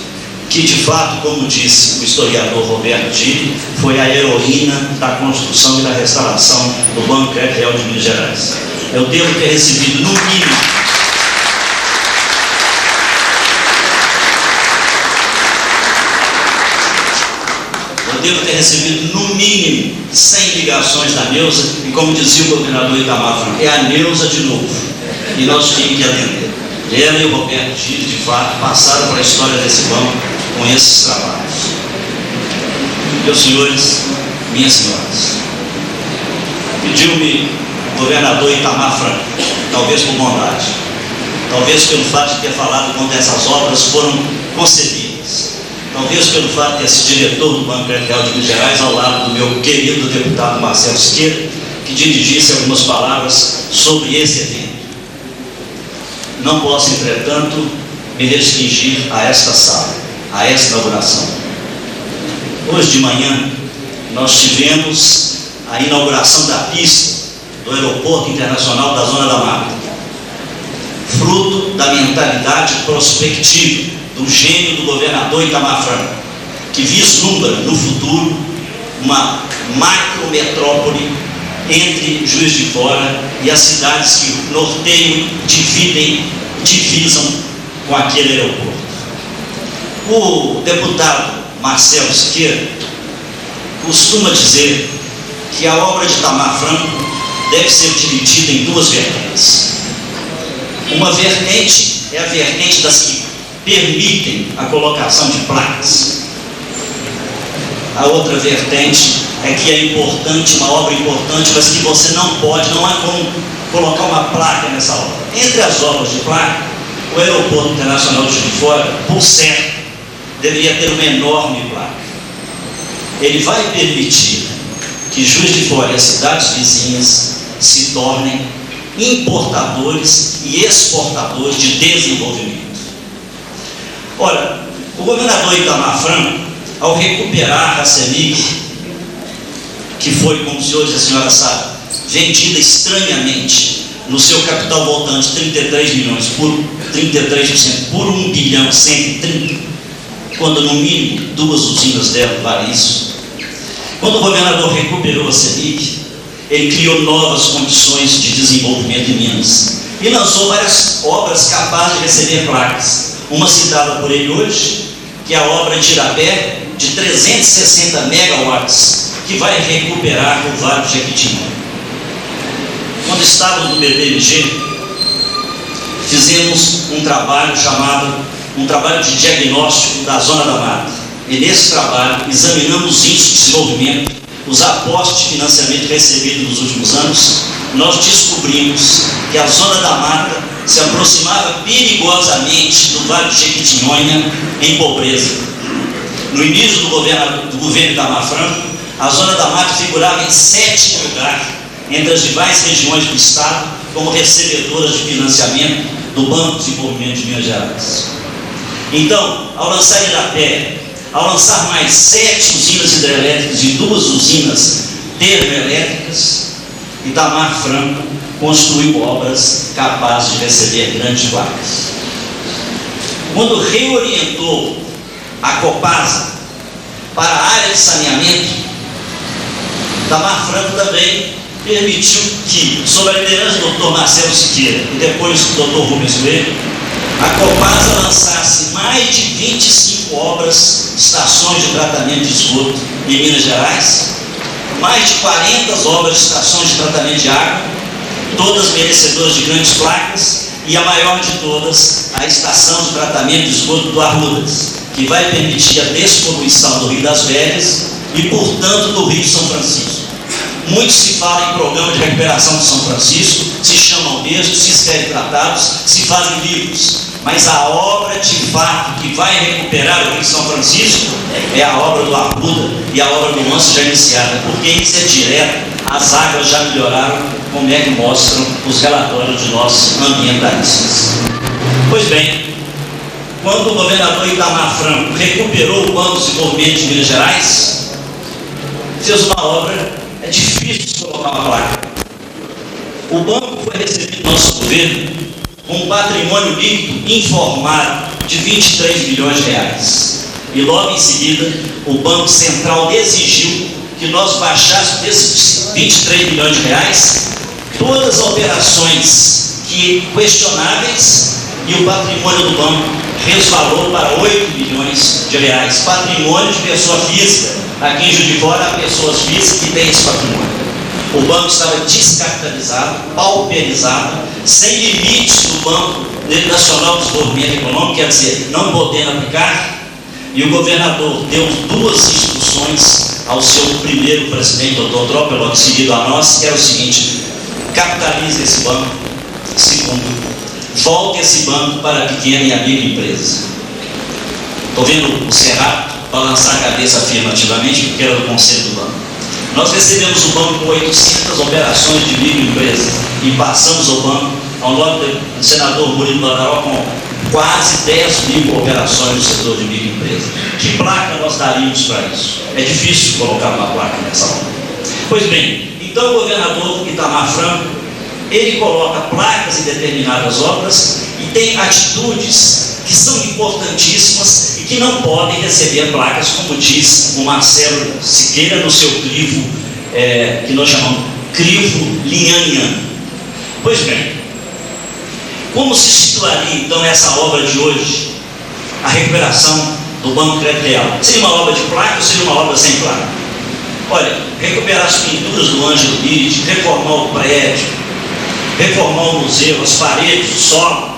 que de fato, como disse o historiador Roberto Gili, foi a heroína da construção e da restauração do Banco Real de Minas Gerais. Eu devo ter recebido no mínimo devo ter recebido no mínimo 100 ligações da Neuza, e como dizia o governador Itamar Franco, é a Neuza de novo, e nós tínhamos que atender. Ela e o Roberto Gili, de fato, passaram para a história desse banco com esses trabalhos. Meus senhores, minhas senhoras, pediu-me o governador Itamar Franco, talvez por bondade, talvez pelo fato de ter falado quando essas obras foram concebidas, talvez pelo fato de ter sido diretor do Banco Real de Minas Gerais, ao lado do meu querido deputado Marcelo Siqueira, que dirigisse algumas palavras sobre esse evento. Não posso, entretanto, me restringir a esta sala, a esta inauguração. Hoje de manhã, nós tivemos a inauguração da pista do Aeroporto Internacional da Zona da Mata, fruto da mentalidade prospectiva do gênio do governador Itamar Franco, que vislumbra no futuro uma macrometrópole entre Juiz de Fora e as cidades que norteiam, divisam com aquele aeroporto. O deputado Marcelo Siqueira costuma dizer que a obra de Itamar Franco deve ser dividida em duas vertentes. Uma vertente é a vertente das que permitem a colocação de placas. A outra vertente é que é importante, uma obra importante, mas que você não pode, não há como colocar uma placa nessa obra. Entre as obras de placa, o Aeroporto Internacional de Juiz de Fora, por certo, deveria ter uma enorme placa. Ele vai permitir que Juiz de Fora e as cidades vizinhas se tornem importadores e exportadores de desenvolvimento. Ora, o governador Itamar Franco, ao recuperar a CEMIG, que foi, como os senhores e a senhora sabem, vendida estranhamente no seu capital voltante 33 milhões por 33% por 1 bilhão 130, quando no mínimo 2 usinas dela vale isso. Quando o governador recuperou a CEMIG, ele criou novas condições de desenvolvimento em Minas e lançou várias obras capazes de receber placas. Uma citada por ele hoje, que é a obra de Irapé, de 360 megawatts, que vai recuperar o Vale do Jequitinhonha. Quando estávamos no BBMG, fizemos um trabalho chamado, um trabalho de diagnóstico da Zona da Mata. E nesse trabalho, examinamos os índices de desenvolvimento, os aportes de financiamento recebidos nos últimos anos. Nós descobrimos que a Zona da Mata se aproximava perigosamente do Vale do Jequitinhonha em pobreza. No início do governo Itamar Franco, a Zona da Mata figurava em 7º lugar entre as demais regiões do Estado como recebedoras de financiamento do Banco de Desenvolvimento de Minas Gerais. Então, ao lançar Irapé, ao lançar mais 7 usinas hidrelétricas e 2 usinas termoelétricas, Itamar Franco construiu obras capazes de receber grandes placas. Quando reorientou a Copasa para a área de saneamento, Itamar Franco também permitiu que, sob a liderança do Dr. Marcelo Siqueira e depois do Dr. Rubens Coelho, a Copasa lançasse mais de 25 obras, estações de tratamento de esgoto em Minas Gerais, mais de 40 obras de estações de tratamento de água, todas merecedoras de grandes placas, e a maior de todas, a estação de tratamento de esgoto do Arrudas, que vai permitir a despoluição do Rio das Velhas e, portanto, do Rio São Francisco. Muito se fala em programa de recuperação de São Francisco, se chamam textos, se escrevem tratados, se fazem livros, mas a obra de fato que vai recuperar o Rio São Francisco é a obra do Arruda e a obra do Manso já iniciada, porque isso é direto, as águas já melhoraram, como é que mostram os relatórios de nossos ambientalistas. Pois bem, quando o governador Itamar Franco recuperou o Banco de Desenvolvimento de Minas Gerais, fez uma obra, é difícil de colocar uma placa. O banco foi recebido no nosso governo com um patrimônio líquido informado de 23 milhões de reais. E logo em seguida, o Banco Central exigiu que nós baixássemos desses 23 milhões de reais todas as operações questionáveis, e o patrimônio do banco resvalou para 8 milhões de reais. Patrimônio de pessoa física. Aqui em Juiz de Fora há pessoas físicas que têm esse patrimônio. O banco estava descapitalizado, pauperizado, sem limites do Banco Nacional de Desenvolvimento Econômico, quer dizer, não podendo aplicar, e o governador deu 2 instruções ao seu primeiro presidente, Dr. Trópelo, seguido a nós, que era o seguinte: capitalize esse banco. Segundo, volte esse banco para a pequena e amiga empresa. Estou vendo o Cerrado balançar a cabeça afirmativamente, porque era do conselho do banco. Nós recebemos o banco com 800 operações de microempresa e passamos o banco, ao nome do senador Murilo Badaró, com quase 10.000 operações no setor de microempresa. Que placa nós daríamos para isso? É difícil colocar uma placa nessa obra. Pois bem, então o governador Itamar Franco, ele coloca placas em determinadas obras e tem atitudes que são importantíssimas e que não podem receber placas, como diz o Marcelo Siqueira no seu crivo, que nós chamamos crivo linhaniano. Pois bem, como se situaria então essa obra de hoje, a recuperação do Banco Crédito Real? Seria uma obra de placa ou seria uma obra sem placa? Olha, recuperar as pinturas do Ângelo Lide, reformar o prédio, reformar o museu, as paredes, o solo,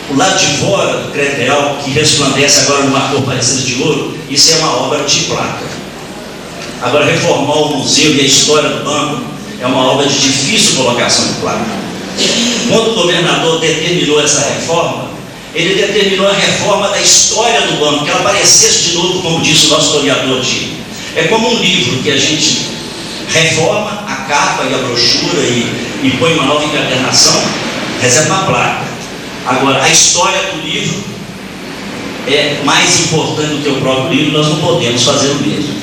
o lado de fora do Crédito Real, que resplandece agora numa cor parecida de ouro, isso é uma obra de placa. Agora, reformar o museu e a história do banco é uma obra de difícil colocação de placa. Quando o governador determinou essa reforma, ele determinou a reforma da história do banco, que ela aparecesse de novo, como disse o nosso historiador Tio. É como um livro que a gente reforma a capa e a brochura e põe uma nova encadernação, recebe uma placa. Agora, a história do livro é mais importante do que o próprio livro, nós não podemos fazer o mesmo.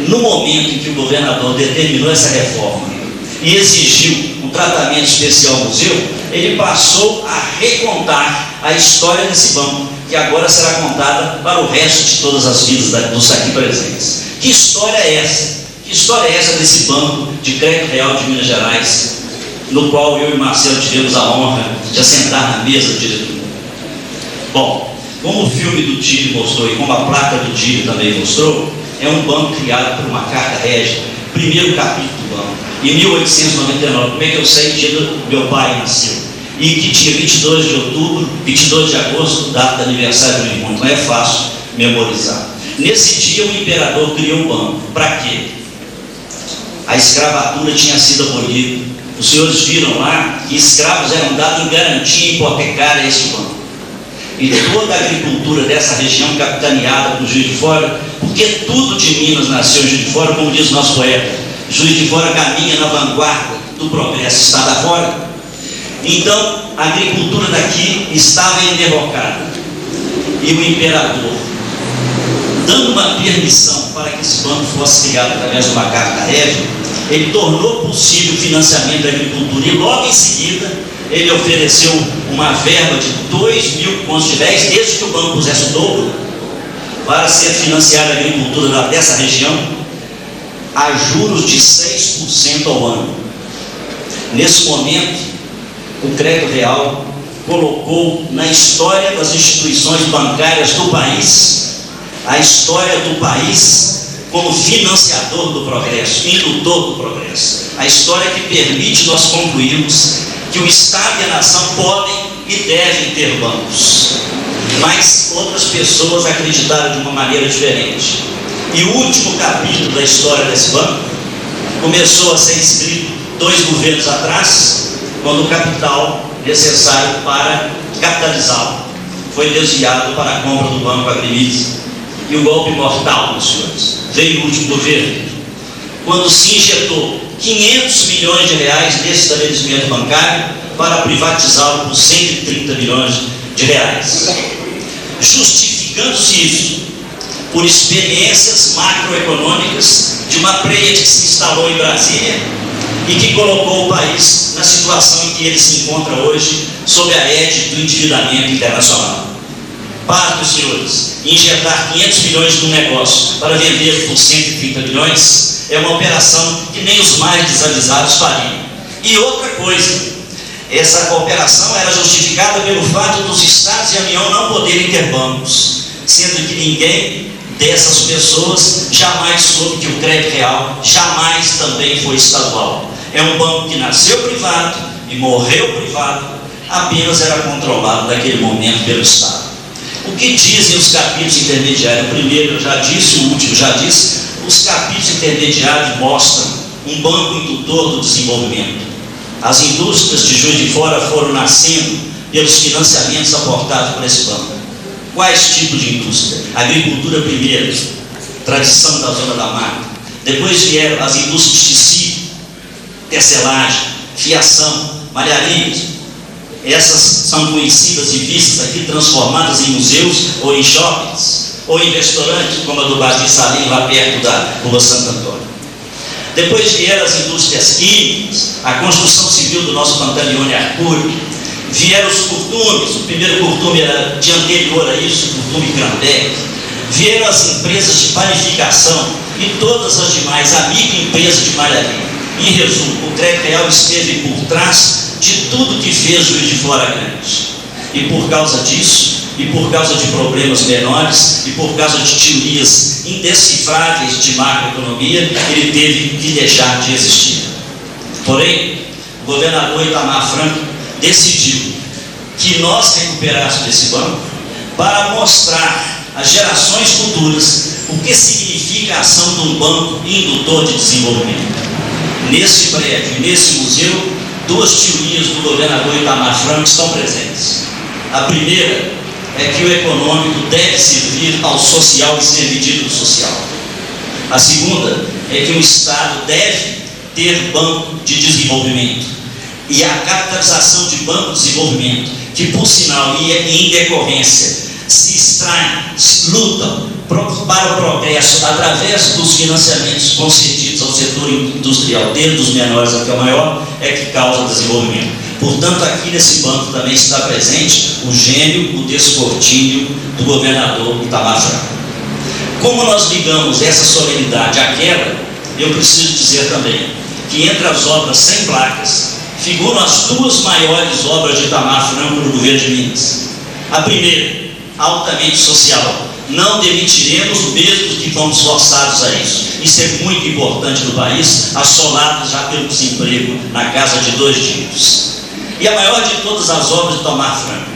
No momento em que o governador determinou essa reforma e exigiu um tratamento especial ao museu, ele passou a recontar a história desse banco, que agora será contada para o resto de todas as vidas dos aqui presentes. Que história é essa? Que história é essa desse Banco de Crédito Real de Minas Gerais, no qual eu e Marcelo tivemos a honra de assentar na mesa de diretoria? Bom, como o filme do Tílio mostrou e como a placa do Tílio também mostrou, é um banco criado por uma carta régia, primeiro capítulo do banco, em 1899. Como é que eu sei? Dia do meu pai nasceu. E que tinha 22 de outubro, 22 de agosto, data do aniversário do meu irmão. Não é fácil memorizar. Nesse dia, o imperador criou um banco. Para quê? A escravatura tinha sido abolida Os senhores viram lá que escravos eram dados em garantia hipotecária a esse banco. E toda a agricultura dessa região capitaneada por Juiz de Fora, porque tudo de Minas nasceu em Juiz de Fora, como diz o nosso poeta, Juiz de Fora caminha na vanguarda do progresso, estado afora. Então, a agricultura daqui estava enderrocada. E o imperador, dando uma permissão para que esse banco fosse criado através de uma carta régia, ele tornou possível o financiamento da agricultura. E logo em seguida, ele ofereceu uma verba de 2.000 contos de réis, desde que o banco pusesse o dobro, para ser financiada a agricultura dessa região, a juros de 6% ao ano. Nesse momento, o crédito real colocou na história das instituições bancárias do país, a história do país como financiador do progresso, indutor do progresso. A história que permite nós concluirmos que o Estado e a nação podem e devem ter bancos. Mas outras pessoas acreditaram de uma maneira diferente. E o último capítulo da história desse banco começou a ser escrito 2 governos atrás, quando o capital necessário para capitalizá-lo foi desviado para a compra do Banco Agrimides. E o golpe mortal, meus senhores, veio o último governo, quando se injetou 500 milhões de reais nesse estabelecimento bancário para privatizá-lo por 130 milhões de reais, justificando-se isso por experiências macroeconômicas de uma prédia que se instalou em Brasília e que colocou o país na situação em que ele se encontra hoje, sob a égide do endividamento internacional. Para os senhores, injetar 500 milhões num negócio para vender por 130 milhões é uma operação que nem os mais desavisados fariam. E outra coisa, essa operação era justificada pelo fato dos estados e a União não poderem ter bancos, sendo que ninguém dessas pessoas jamais soube que o crédito real jamais também foi estadual. É um banco que nasceu privado e morreu privado, apenas era controlado naquele momento pelo Estado. O que dizem os capítulos intermediários? O primeiro eu já disse, o último já disse. Os capítulos intermediários mostram um banco indutor do desenvolvimento. As indústrias de Juiz de Fora foram nascendo pelos financiamentos aportados por esse banco. Quais tipos de indústria? Agricultura primeiro, tradição da Zona da Mata. Depois vieram as indústrias de tecido, tecelagem, fiação, malharias. Essas são conhecidas e vistas aqui, transformadas em museus ou em shoppings, ou em restaurantes, como a do Bar de Salim, lá perto da Rua Santo Antônio. Depois vieram as indústrias químicas, a construção civil do nosso Pantaleone Arcuri, vieram os curtumes, o primeiro curtume era de anterior a isso, o curtume Grandec, vieram as empresas de panificação e todas as demais, a microempresa de malharia. Em resumo, o crédito real esteve por trás de tudo que fez Juiz de Fora grande. E por causa disso, e por causa de problemas menores, e por causa de teorias indecifráveis de macroeconomia, ele teve que deixar de existir. Porém, o governador Itamar Franco decidiu que nós recuperássemos esse banco para mostrar às gerações futuras o que significa a ação de um banco indutor de desenvolvimento. Nesse prédio e nesse museu, 2 teorias do governador Itamar Franco estão presentes. A primeira é que o econômico deve servir ao social e ser medido no social. A segunda é que o Estado deve ter banco de desenvolvimento. E a capitalização de banco de desenvolvimento, que por sinal e em decorrência se extraem, lutam para o progresso através dos financiamentos concedidos ao setor industrial, desde os menores até o maior, é que causa desenvolvimento. Portanto, aqui nesse banco também está presente o gênio, o descortínio do governador Itamar Franco. Como nós ligamos essa solenidade àquela, eu preciso dizer também que entre as obras sem placas figuram as 2 maiores obras de Itamar Franco no governo de Minas. A primeira, altamente social. Não demitiremos mesmo que fomos forçados a isso. Isso é muito importante no país, assolados já pelo desemprego na casa de 2 dígitos. E a maior de todas as obras de Itamar Franco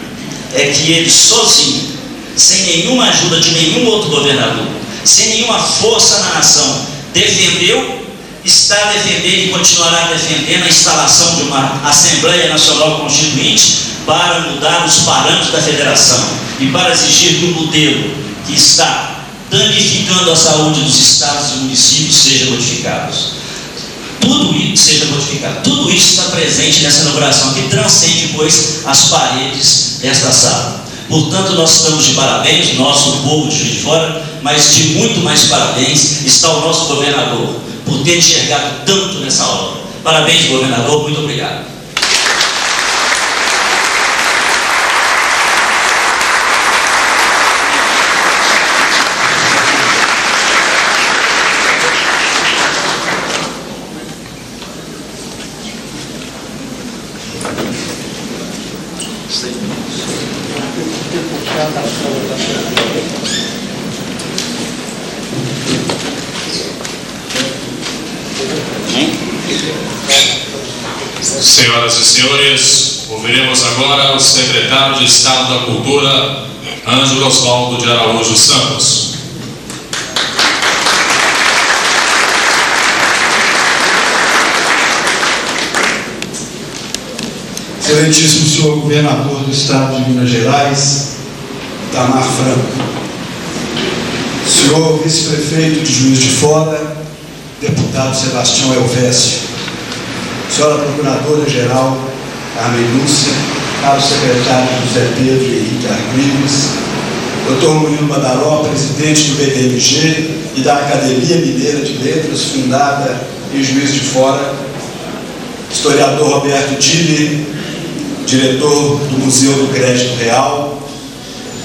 é que ele sozinho, sem nenhuma ajuda de nenhum outro governador, sem nenhuma força na nação, defendeu está defendendo e continuará defendendo a instalação de uma Assembleia Nacional Constituinte para mudar os parâmetros da federação e para exigir que o modelo que está danificando a saúde dos estados e municípios seja modificado. Tudo isso está presente nessa inauguração, que transcende, pois, as paredes desta sala. Portanto, nós estamos de parabéns, nosso povo de Juiz de Fora, mas de muito mais parabéns está o nosso governador, por ter enxergado tanto nessa obra. Parabéns, governador, muito obrigado. Senhoras e senhores, ouviremos agora o secretário de Estado da Cultura, Ângelo Osvaldo de Araújo Santos. Excelentíssimo senhor governador do Estado de Minas Gerais, Itamar Franco, senhor vice-prefeito de Juiz de Fora, deputado Sebastião Elvésio, senhora procuradora-geral Carmen Lúcia, caro secretário José Pedro Henrique Argrives, doutor Murilo Badaró, presidente do BDMG e da Academia Mineira de Letras, fundada em Juiz de Fora, historiador Roberto Dille, diretor do Museu do Crédito Real,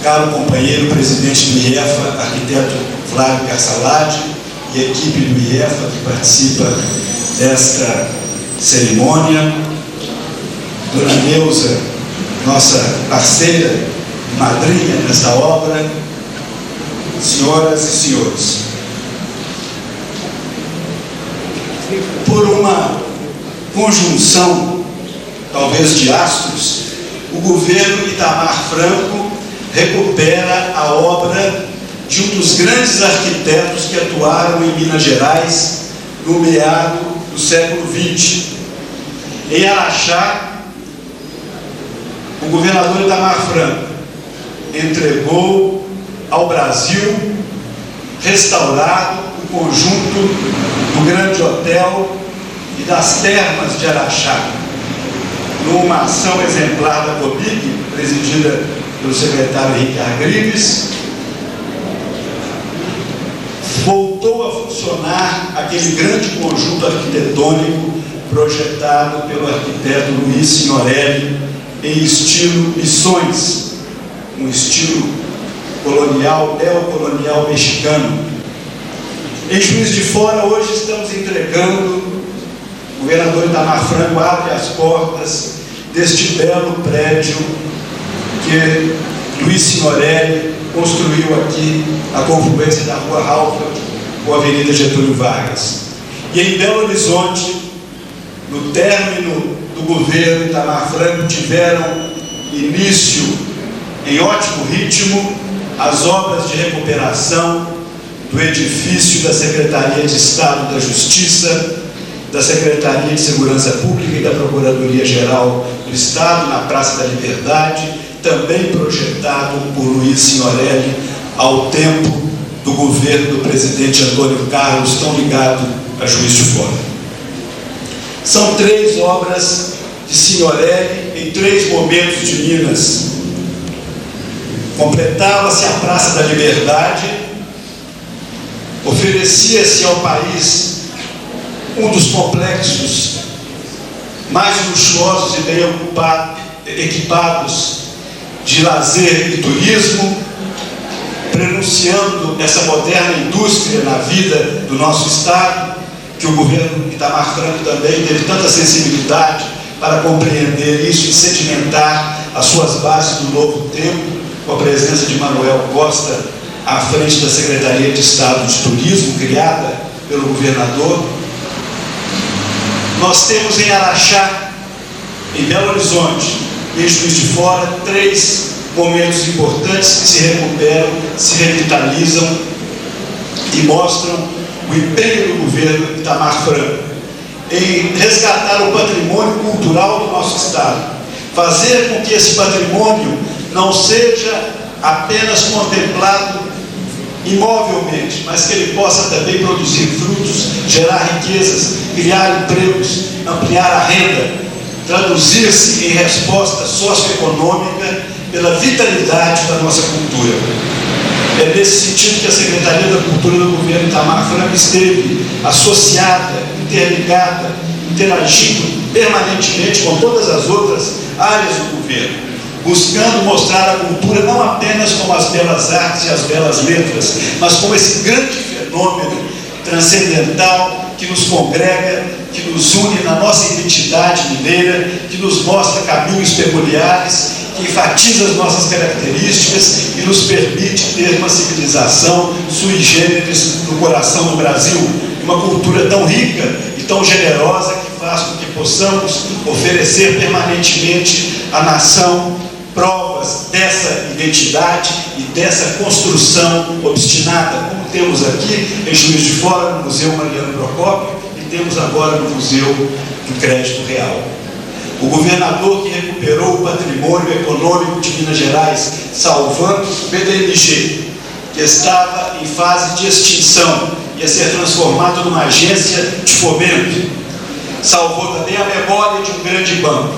caro companheiro presidente do IEFA, arquiteto Flávio Carsalade, e equipe do IEFA que participa desta cerimônia, dona Neuza, nossa parceira, madrinha nessa obra, senhoras e senhores. Por uma conjunção, talvez de astros, o governo Itamar Franco recupera a obra de um dos grandes arquitetos que atuaram em Minas Gerais no meado do século XX. Em Araxá, o governador Itamar Franco entregou ao Brasil, restaurado, o conjunto do Grande Hotel e das Termas de Araxá, numa ação exemplar da COBIG, presidida pelo secretário Henrique Argrives. Voltou a funcionar aquele grande conjunto arquitetônico projetado pelo arquiteto Luiz Signorelli em estilo Missões, um estilo colonial, neocolonial mexicano. Em Juiz de Fora, hoje estamos entregando, o governador Itamar Franco abre as portas deste belo prédio que Luiz Signorelli construiu aqui, a confluência da Rua Halford com a Avenida Getúlio Vargas. E em Belo Horizonte, no término do governo Itamar Franco, tiveram início, em ótimo ritmo, as obras de recuperação do edifício da Secretaria de Estado da Justiça, da Secretaria de Segurança Pública e da Procuradoria-Geral do Estado, na Praça da Liberdade, também projetado por Luiz Signorelli ao tempo do governo do presidente Antônio Carlos, tão ligado a Juiz de Fora. São 3 obras de Signorelli em 3 momentos de Minas. Completava-se a Praça da Liberdade, oferecia-se ao país um dos complexos mais luxuosos e bem equipados de lazer e turismo, prenunciando essa moderna indústria na vida do nosso Estado, que o governo Itamar Franco também teve tanta sensibilidade para compreender isso e sedimentar as suas bases do novo tempo, com a presença de Manuel Costa à frente da Secretaria de Estado de Turismo, criada pelo governador. Nós temos em Araxá, em Belo Horizonte e em Juiz de Fora 3 momentos importantes que se recuperam, se revitalizam e mostram o empenho do governo Itamar Franco em resgatar o patrimônio cultural do nosso Estado, fazer com que esse patrimônio não seja apenas contemplado imovelmente, mas que ele possa também produzir frutos, gerar riquezas, criar empregos, ampliar a renda, traduzir-se em resposta socioeconômica pela vitalidade da nossa cultura. É nesse sentido que a Secretaria da Cultura do governo Itamar Franco esteve associada, interligada, interagindo permanentemente com todas as outras áreas do governo, buscando mostrar a cultura não apenas como as belas artes e as belas letras, mas como esse grande fenômeno transcendental que nos congrega, que nos une na nossa identidade mineira, que nos mostra caminhos peculiares, que enfatiza as nossas características e nos permite ter uma civilização sui generis no coração do Brasil, uma cultura tão rica e tão generosa que faz com que possamos oferecer permanentemente à nação provas dessa identidade e dessa construção obstinada, como temos aqui em Juiz de Fora, no Museu Mariano Procópio, e temos agora no Museu do Crédito Real. O governador que recuperou o patrimônio econômico de Minas Gerais, salvando o BDMG, que estava em fase de extinção, ia ser transformado numa agência de fomento, salvou também a memória de um grande banco,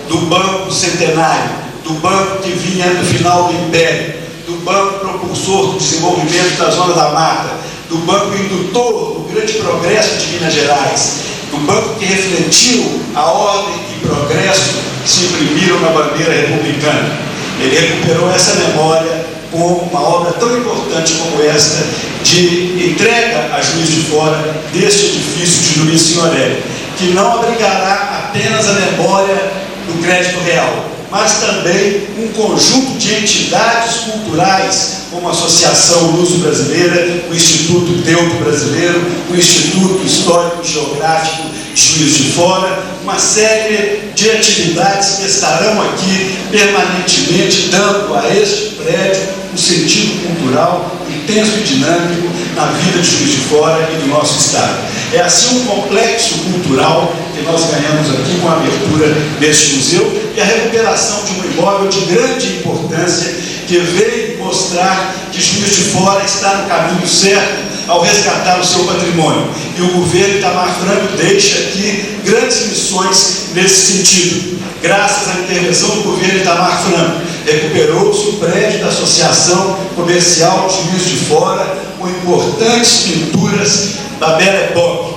do Banco Centenário, do banco que vinha no final do Império, do banco propulsor do desenvolvimento da Zona da Mata, do banco indutor do grande progresso de Minas Gerais, do banco que refletiu a ordem e progresso que se imprimiram na bandeira republicana. Ele recuperou essa memória com uma obra tão importante como esta, de entrega a Juiz de Fora deste edifício de Luiz Signorelli, que não abrigará apenas a memória do Crédito Real, mas também um conjunto de entidades culturais, como a Associação Luso-Brasileira, o Instituto Teuto Brasileiro, o Instituto Histórico e Geográfico de Juiz de Fora, uma série de atividades que estarão aqui permanentemente dando a este prédio um sentido cultural intenso e dinâmico na vida de Juiz de Fora e do nosso Estado. É assim um complexo cultural que nós ganhamos aqui com a abertura deste museu e a recuperação de um imóvel de grande importância que veio mostrar que Juiz de Fora está no caminho certo ao resgatar o seu patrimônio. E o governo Itamar Franco deixa aqui grandes missões nesse sentido. Graças à intervenção do governo Itamar Franco, recuperou-se o prédio da Associação Comercial de Juiz de Fora com importantes pinturas da Belle Époque.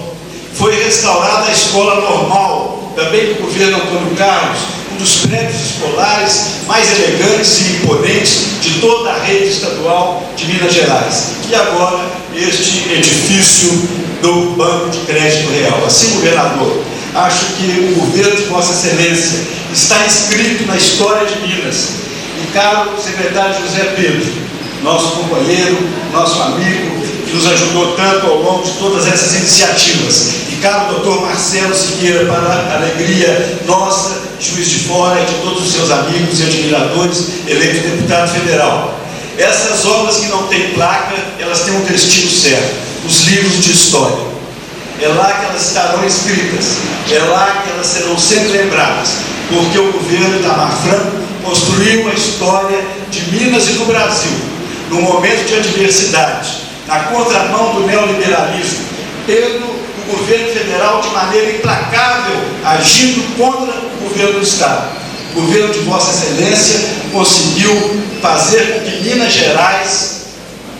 Foi restaurada a Escola Normal, também do governo Antônio Carlos, um dos prédios escolares mais elegantes e imponentes de toda a rede estadual de Minas Gerais. E agora, este edifício do Banco de Crédito Real. Assim, governador, acho que o governo de Vossa Excelência está inscrito na história de Minas. E caro secretário José Pedro, nosso companheiro, nosso amigo, que nos ajudou tanto ao longo de todas essas iniciativas. E caro doutor Marcelo Siqueira, para a alegria nossa, Juiz de Fora e de todos os seus amigos e admiradores, eleito deputado federal. Essas obras que não têm placa, elas têm um destino certo, os livros de história. É lá que elas estarão escritas, é lá que elas serão sempre lembradas, porque o governo Itamar Franco construiu a história de Minas e do Brasil, num momento de adversidade, na contramão do neoliberalismo, tendo o governo federal de maneira implacável agindo contra o governo do Estado. O governo de Vossa Excelência conseguiu fazer com que Minas Gerais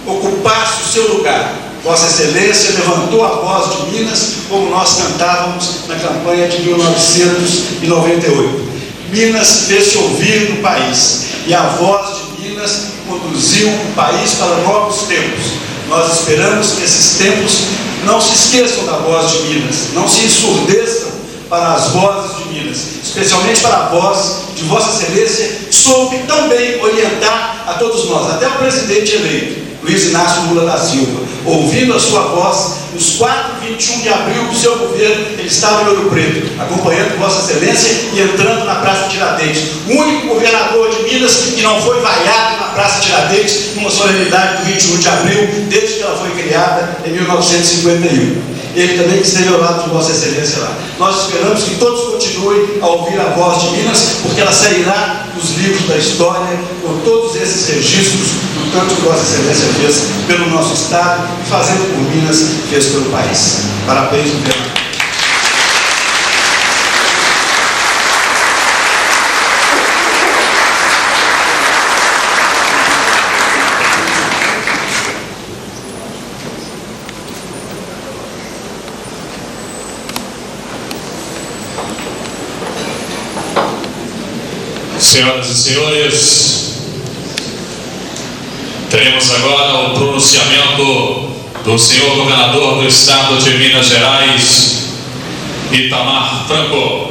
ocupasse o seu lugar. Vossa Excelência levantou a voz de Minas, como nós cantávamos na campanha de 1998. Minas fez-se ouvir no país, e a voz de Minas conduziu o país para novos tempos. Nós esperamos que esses tempos não se esqueçam da voz de Minas, não se ensurdeçam para as vozes de Minas, especialmente para a voz de Vossa Excelência, que soube também orientar a todos nós, até o presidente eleito, Luiz Inácio Lula da Silva, ouvindo a sua voz, Os 4 e 21 de abril do seu governo, ele estava em Ouro Preto, acompanhando Vossa Excelência e entrando na Praça Tiradentes. O único governador de Minas que não foi vaiado na Praça Tiradentes numa solenidade do 21 de abril, desde que ela foi criada em 1951. Ele também esteve ao lado de Vossa Excelência lá. Nós esperamos que todos continuem a ouvir a voz de Minas, porque ela sairá dos livros da história, com todos esses registros do tanto que Vossa Excelência fez pelo nosso Estado e fazendo por Minas, fez pelo país. Parabéns, governador. Senhoras e senhores, teremos agora o pronunciamento do senhor governador do estado de Minas Gerais, Itamar Franco.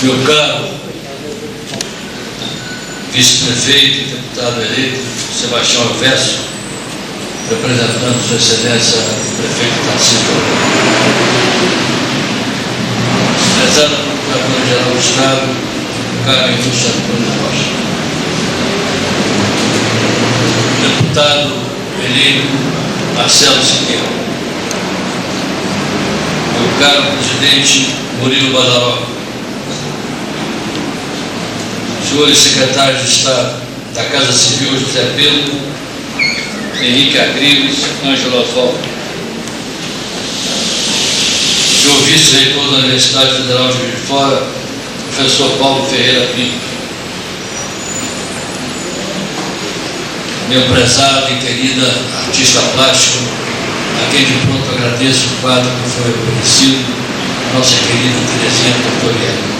Meu caro vice-prefeito e deputado eleito, Sebastião Alves, representando Sua Excelência, o prefeito Tarcísio, prezado Procurador-Geral do Estado, caro Augusto Antônio Rocha, deputado eleito Marcelo Siqueira, meu caro presidente Murilo Badaró, senhores secretários de Estado da Casa Civil, José Pedro, Henrique Agrives, Ângelo Osvaldo, senhor vice-reitor da Universidade Federal de Juiz de Fora, professor Paulo Ferreira Pinto, meu prezado e querida artista plástico, a quem de pronto agradeço o quadro que foi oferecido, a nossa querida Terezinha Tortorielli.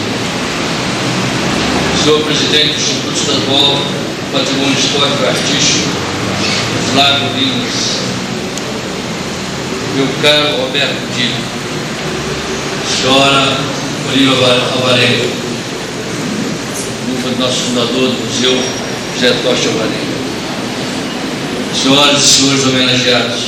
Senhor presidente do Instituto Estadual do Patrimônio Histórico e Artístico, Flávio Lins, meu caro Roberto Digo, senhora Olívia Alvarenga, nosso fundador do Museu José Tocha Alvarenga, senhoras e senhores homenageados,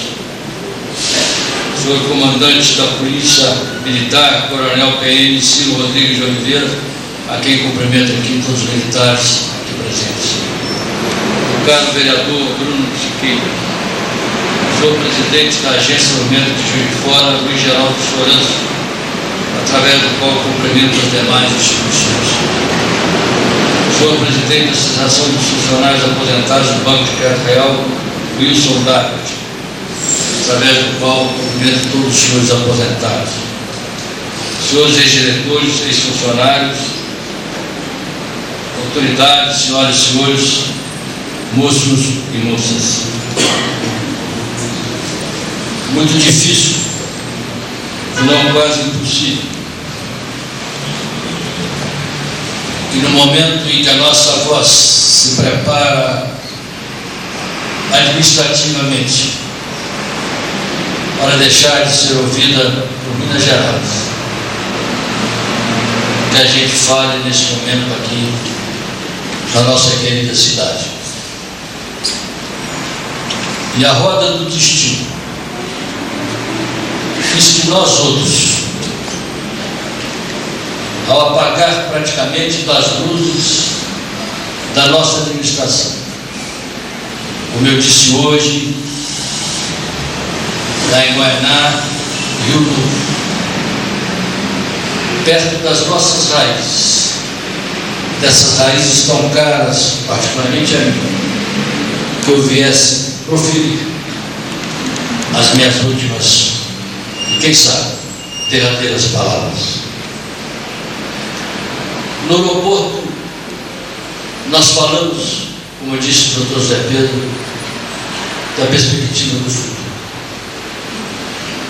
senhor comandante da Polícia Militar, Coronel PM Ciro Rodrigues de Oliveira, a quem cumprimento aqui todos os militares aqui presentes. O caro vereador Bruno Siqueira, senhor presidente da Agência do Momento de Juiz de Fora, Luiz Geraldo Florencio, através do qual cumprimento as demais instituições. Senhor presidente da Associação dos Funcionários Aposentados do Banco de Crédito Real, Wilson David, através do qual cumprimento todos os senhores aposentados. Senhores ex-diretores, ex-funcionários, autoridades, senhoras e senhores, moços e moças. Muito difícil, se não quase impossível, que no momento em que a nossa voz se prepara administrativamente para deixar de ser ouvida por Minas Gerais, que a gente fale nesse momento aqui na nossa querida cidade. E a roda do destino diz que nós outros, ao apagar praticamente das luzes da nossa administração, como eu disse hoje, lá em Guaianá, Rio Novo, perto das nossas raízes, dessas raízes tão caras, particularmente a mim, que eu viesse proferir as minhas últimas, e quem sabe, derradeiras palavras. No aeroporto, nós falamos, como disse o Dr. José Pedro, da perspectiva do futuro,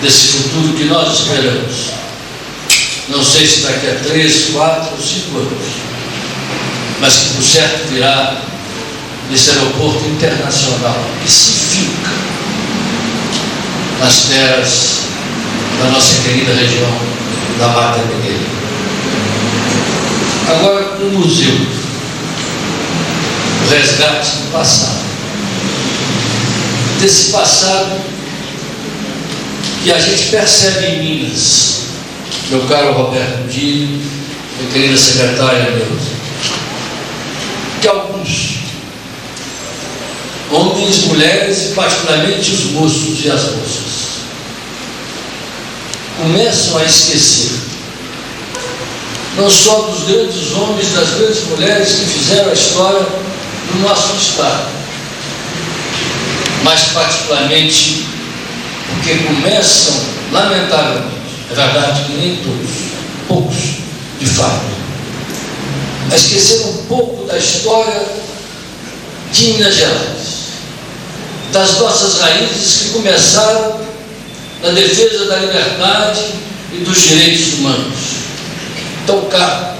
desse futuro que nós esperamos não sei se daqui a 3, 4 ou 5 anos, mas que por certo virá nesse aeroporto internacional que se fica nas terras da nossa querida região da Mata Mineira. Agora, um museu, o resgate do passado, desse passado que a gente percebe em Minas, meu caro Roberto Dílio, minha querida secretária Neuza, que alguns homens, mulheres e particularmente os moços e as moças começam a esquecer não só dos grandes homens, das grandes mulheres que fizeram a história do nosso Estado, mas particularmente porque começam, lamentavelmente, é verdade que nem todos, poucos de fato, a esquecer um pouco da história de Minas Gerais, das nossas raízes que começaram na defesa da liberdade e dos direitos humanos. Tão caro,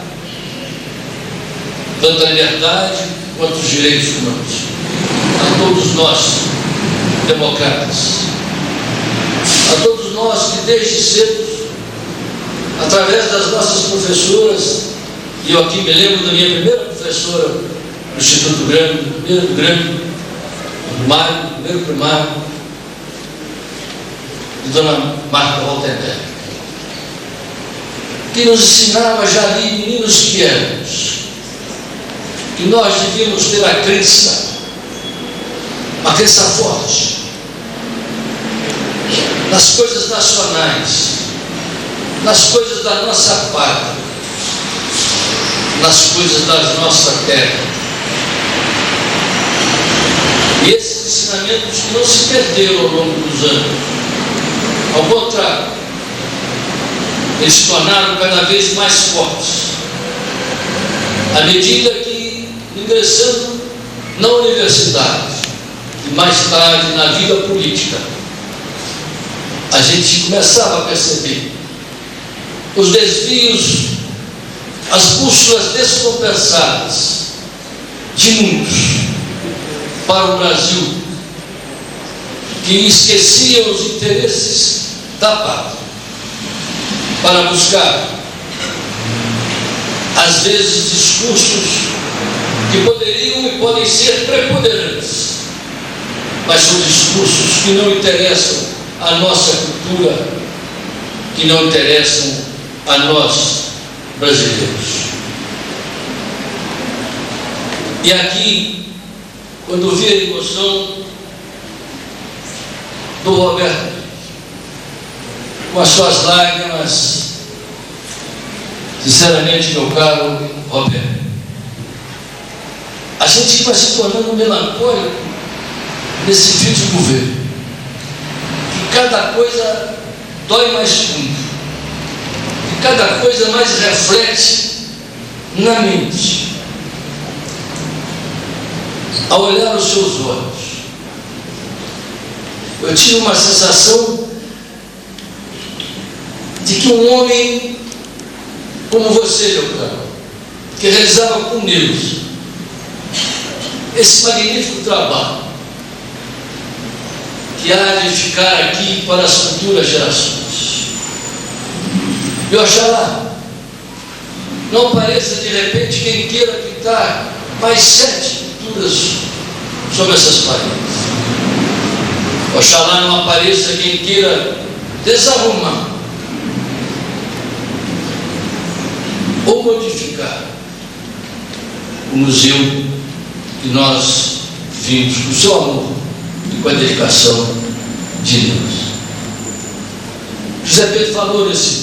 tanto a liberdade quanto os direitos humanos, a todos nós, democratas, a todos nós que desde cedo, através das nossas professoras, e eu aqui me lembro da minha primeira professora do Instituto Grande, do primeiro primário, de Dona Marta Waltenberg, que nos ensinava já ali, meninos que éramos, que nós devíamos ter a crença, uma crença forte, nas coisas nacionais, nas coisas da nossa pátria, nas coisas da nossa terra. E esses ensinamentos que não se perderam ao longo dos anos, ao contrário, eles se tornaram cada vez mais fortes, à medida que, ingressando na universidade e mais tarde na vida política, a gente começava a perceber os desvios, as bússolas descompensadas de muitos para o Brasil, que esqueciam os interesses da pátria para buscar, às vezes, discursos que poderiam e podem ser preponderantes, mas são discursos que não interessam à nossa cultura, que não interessam a nós, brasileiros. E aqui, quando vi a emoção do Roberto, com as suas lágrimas, sinceramente, meu caro Roberto, a gente vai se tornando melancólico nesse fim de governo, que cada coisa dói mais fundo, que cada coisa mais reflete na mente. Ao olhar os seus olhos, eu tive uma sensação de que um homem como você, meu caro, que realizava com Deus esse magnífico trabalho, que há de ficar aqui para as futuras gerações. E oxalá não apareça de repente quem queira pintar mais 7 pinturas sobre essas paredes. Oxalá não apareça quem queira desarrumar ou modificar o museu que nós vimos com o seu amor e com a dedicação de Deus. José Pedro falou nesse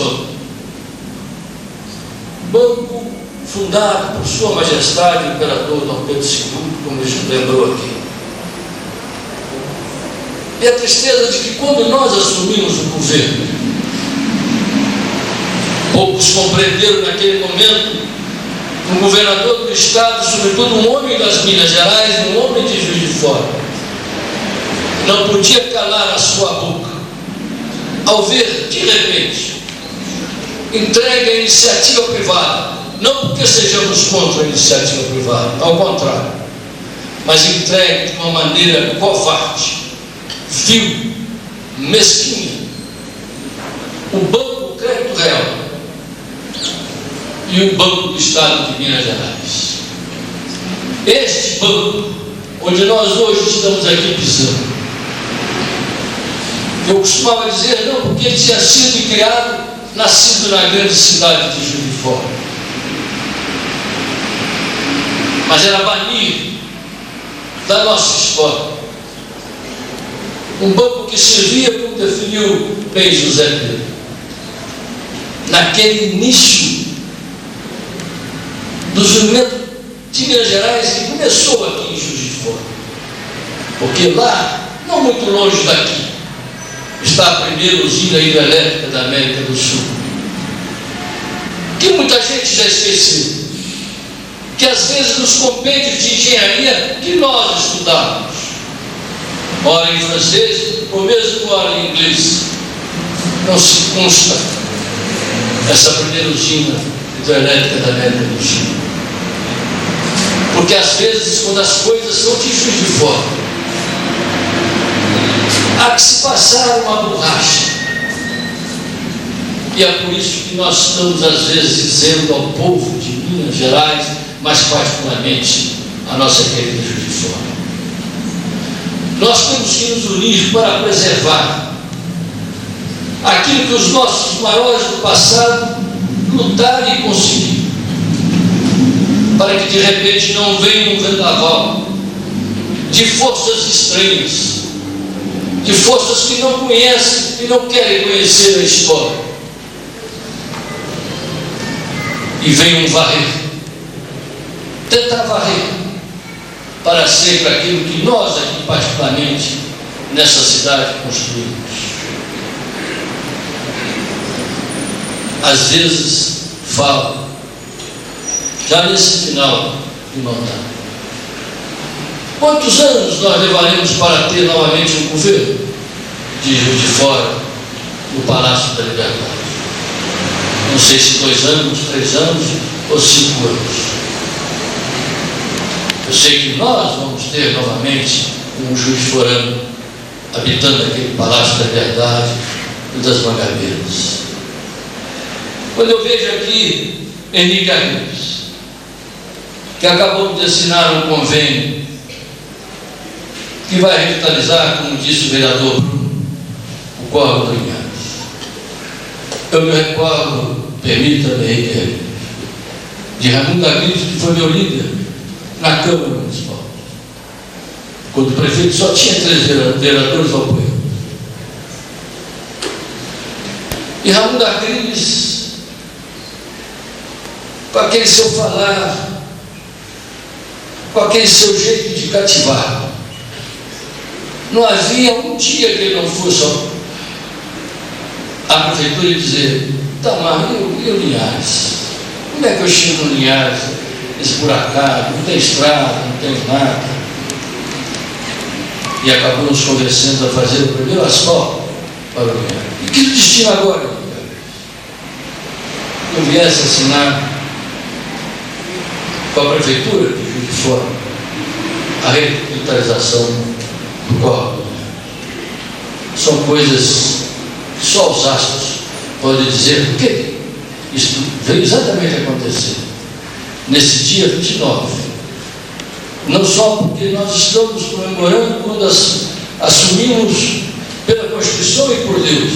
banco fundado por Sua Majestade o Imperador Dom Pedro II, como ele lembrou aqui. E a tristeza de que quando nós assumimos o governo, poucos compreenderam naquele momento um governador do estado, sobretudo um homem das Minas Gerais, um homem de Juiz de Fora, não podia calar a sua boca ao ver de repente entregue à iniciativa privada. Não porque sejamos contra a iniciativa privada, ao contrário, mas entregue de uma maneira covarde, vil, mesquinha, o Banco do Crédito Real e o Banco do Estado de Minas Gerais. Este banco, onde nós hoje estamos aqui pisando, eu costumava dizer, não, porque ele tinha sido criado, nascido na grande cidade de Juiz de Fora, mas era banido da nossa história. Um banco que servia, como definiu bem José Pedro, naquele início do surgimento de Minas Gerais, que começou aqui em Juiz de Fora, porque lá, não muito longe daqui, está a primeira usina hidrelétrica da América do Sul, que muita gente já esqueceu, que às vezes nos compêndios de engenharia que nós estudamos, ora em francês ou mesmo ora em inglês, não se consta essa primeira usina hidrelétrica da América do Sul. Porque às vezes, quando as coisas são de Juiz de Fora, há que se passar uma borracha. E é por isso que nós estamos às vezes dizendo ao povo de Minas Gerais, mas particularmente a nossa querida Juiz de Fora, nós temos que nos unir para preservar aquilo que os nossos maiores do passado lutaram e conseguiram, para que de repente não venha um vendaval de forças estranhas, de forças que não conhecem e não querem conhecer a história, e venham varrer, tentar varrer para sempre aquilo que nós aqui particularmente nessa cidade construímos. Às vezes falo, já nesse final de mandato, quantos anos nós levaremos para ter novamente um governo de Juiz de Fora no Palácio da Liberdade? Não sei se 2 anos, 3 anos ou 5 anos. Eu sei que nós vamos ter novamente um Juiz de Forano habitando aquele Palácio da Liberdade e das Mangabeiras. Quando eu vejo aqui Henrique Arribas, que acabou de assinar um convênio que vai revitalizar, como disse o vereador Bruno, o Córrego do Inhares. Eu me recordo, permita-me, Henrique, de Raimundo Agripes, que foi meu líder na Câmara Municipal, quando o prefeito só tinha 3 vereadores ao apoio. E Raimundo Agripes, com aquele seu falar, com aquele seu jeito de cativar, não havia um dia que ele não fosse à prefeitura e dizer: tá, mas e o Linhares? Como é que eu chego no Linhares, esburacado, não tem estrada, não tem nada? E acabamos conversando a fazer o primeiro asfalto para o Linhares. E que destino agora, Linhares? Eu viesse assinar com a prefeitura de Juiz de Fora a revitalização do Córrego. São coisas que só os astros podem dizer, porque isso veio exatamente acontecer nesse dia 29. Não só porque nós estamos comemorando quando assumimos pela Constituição e por Deus,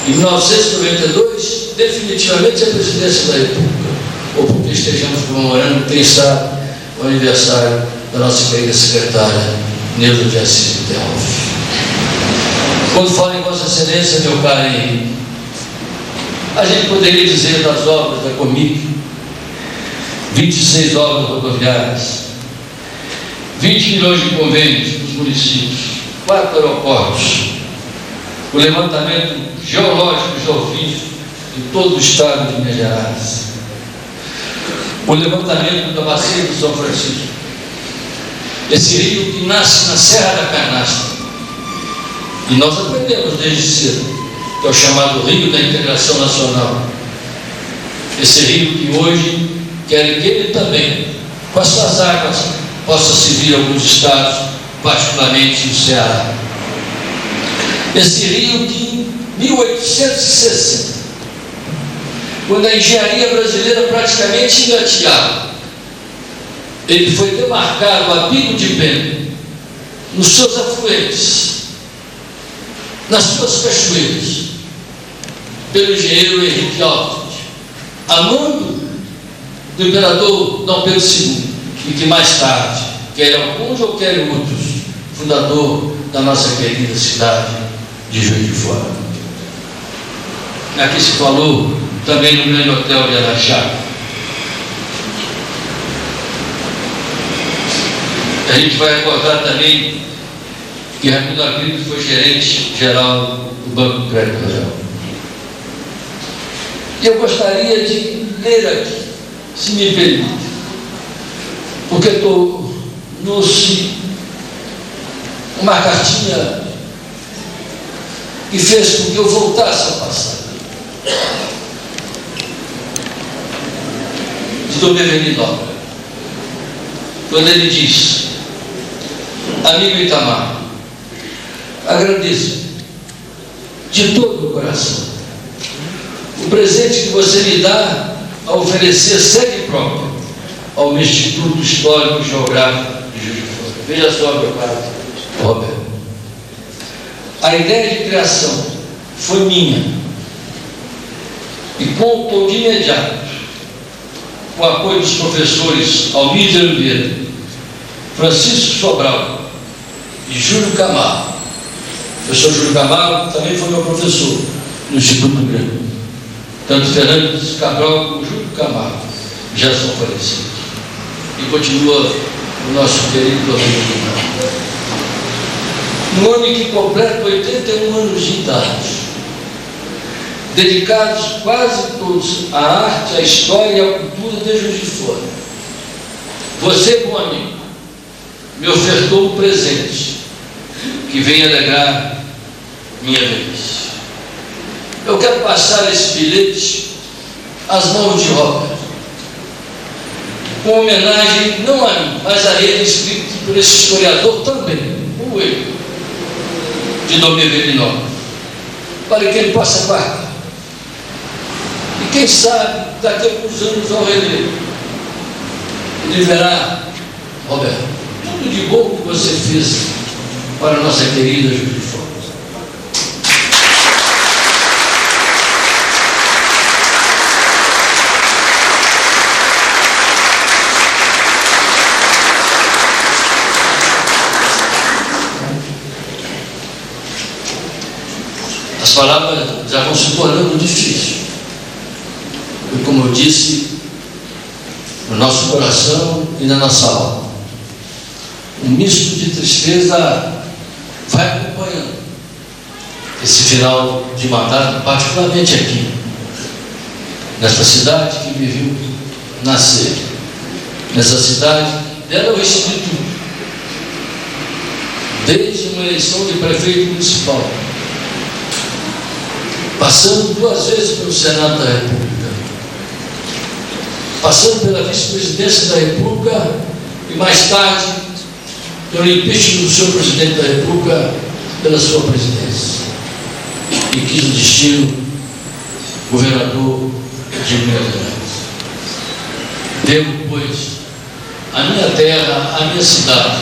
em 1992, definitivamente a presidência da República, ou porque estejamos comemorando, quem sabe, o aniversário da nossa querida secretária Neuza de Assis Terralf. Quando falo em Vossa Excelência, meu caro Henrique, a gente poderia dizer das obras da Comic, 26 obras rodoviárias, 20 milhões de convênios nos municípios, 4 aeroportos, o levantamento geológico geofísico em todo o estado de Minas Gerais, o levantamento da bacia do São Francisco, esse rio que nasce na Serra da Canastra. E nós aprendemos desde cedo que é o chamado Rio da Integração Nacional. Esse rio que hoje quer que ele também, com as suas águas, possa servir alguns estados, particularmente o Ceará. Esse rio que em 1860, quando a engenharia brasileira praticamente engateava, ele foi demarcado a pico de pena, nos seus afluentes, nas suas cachoeiras, pelo engenheiro Henrique Alves, a mando do imperador Dom Pedro II, e que mais tarde, quer alguns ou quer outros, fundador da nossa querida cidade de Juiz de Fora. Aqui se falou também no grande hotel de Araxá. A gente vai recordar também que Raimundo Agrippa foi gerente geral do Banco do Crédito Real. Eu gostaria de ler aqui, se me permite, porque trouxe uma cartinha que fez com que eu voltasse ao passado. De Dom Beverly Nobre, quando ele diz: amigo Itamar, agradeço de todo o coração o presente que você me dá a oferecer sede própria ao Instituto Histórico e Geográfico de Juiz de Fora. Veja só, meu caro Roberto, a ideia de criação foi minha e contou de imediato com o apoio dos professores Almir de Oliveira, Francisco Sobral e Júlio Camargo. O professor Júlio Camargo também foi meu professor no Instituto Grande. Tanto Fernando Cabral como Júlio Camargo já são falecidos. E continua o nosso querido amigo. Um homem que completa 81 anos de idade, dedicados quase todos à arte, à história e à cultura de Juiz de Fora. Você, bom amigo, me ofertou um presente que vem alegrar minha velhice. Eu quero passar esse bilhete às mãos de Robert, com homenagem não a mim, mas a ele, escrito por esse historiador também, como eu, de Dom Beverly Nobre, para que ele possa guardar. E quem sabe, daqui a alguns anos, ao reler, ele verá: Roberto, tudo de bom que você fez para a nossa querida Juiz de Fora. As palavras já vão se tornando difíceis. E como eu disse, no nosso coração e na nossa alma, um misto de tristeza vai acompanhando esse final de mandato, particularmente aqui, nesta cidade que me viu nascer, nessa cidade dela eu recebi tudo, desde uma eleição de prefeito municipal, passando 2 vezes pelo Senado da República, passando pela vice-presidência da República e mais tarde pelo impeachment do senhor presidente da República pela sua presidência, e quis o destino governador de Minas Gerais. Devo, pois, a minha terra, a minha cidade,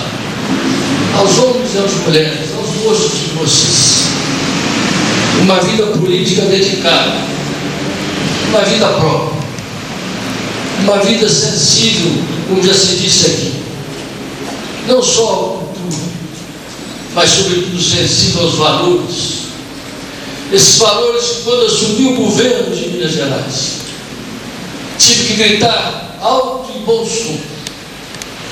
aos homens e às mulheres, aos moços e moças, uma vida política dedicada, uma vida própria, uma vida sensível, como já se disse aqui, não só à cultura, mas sobretudo sensível aos valores. Esses valores que, quando assumi o governo de Minas Gerais, tive que gritar alto e bom som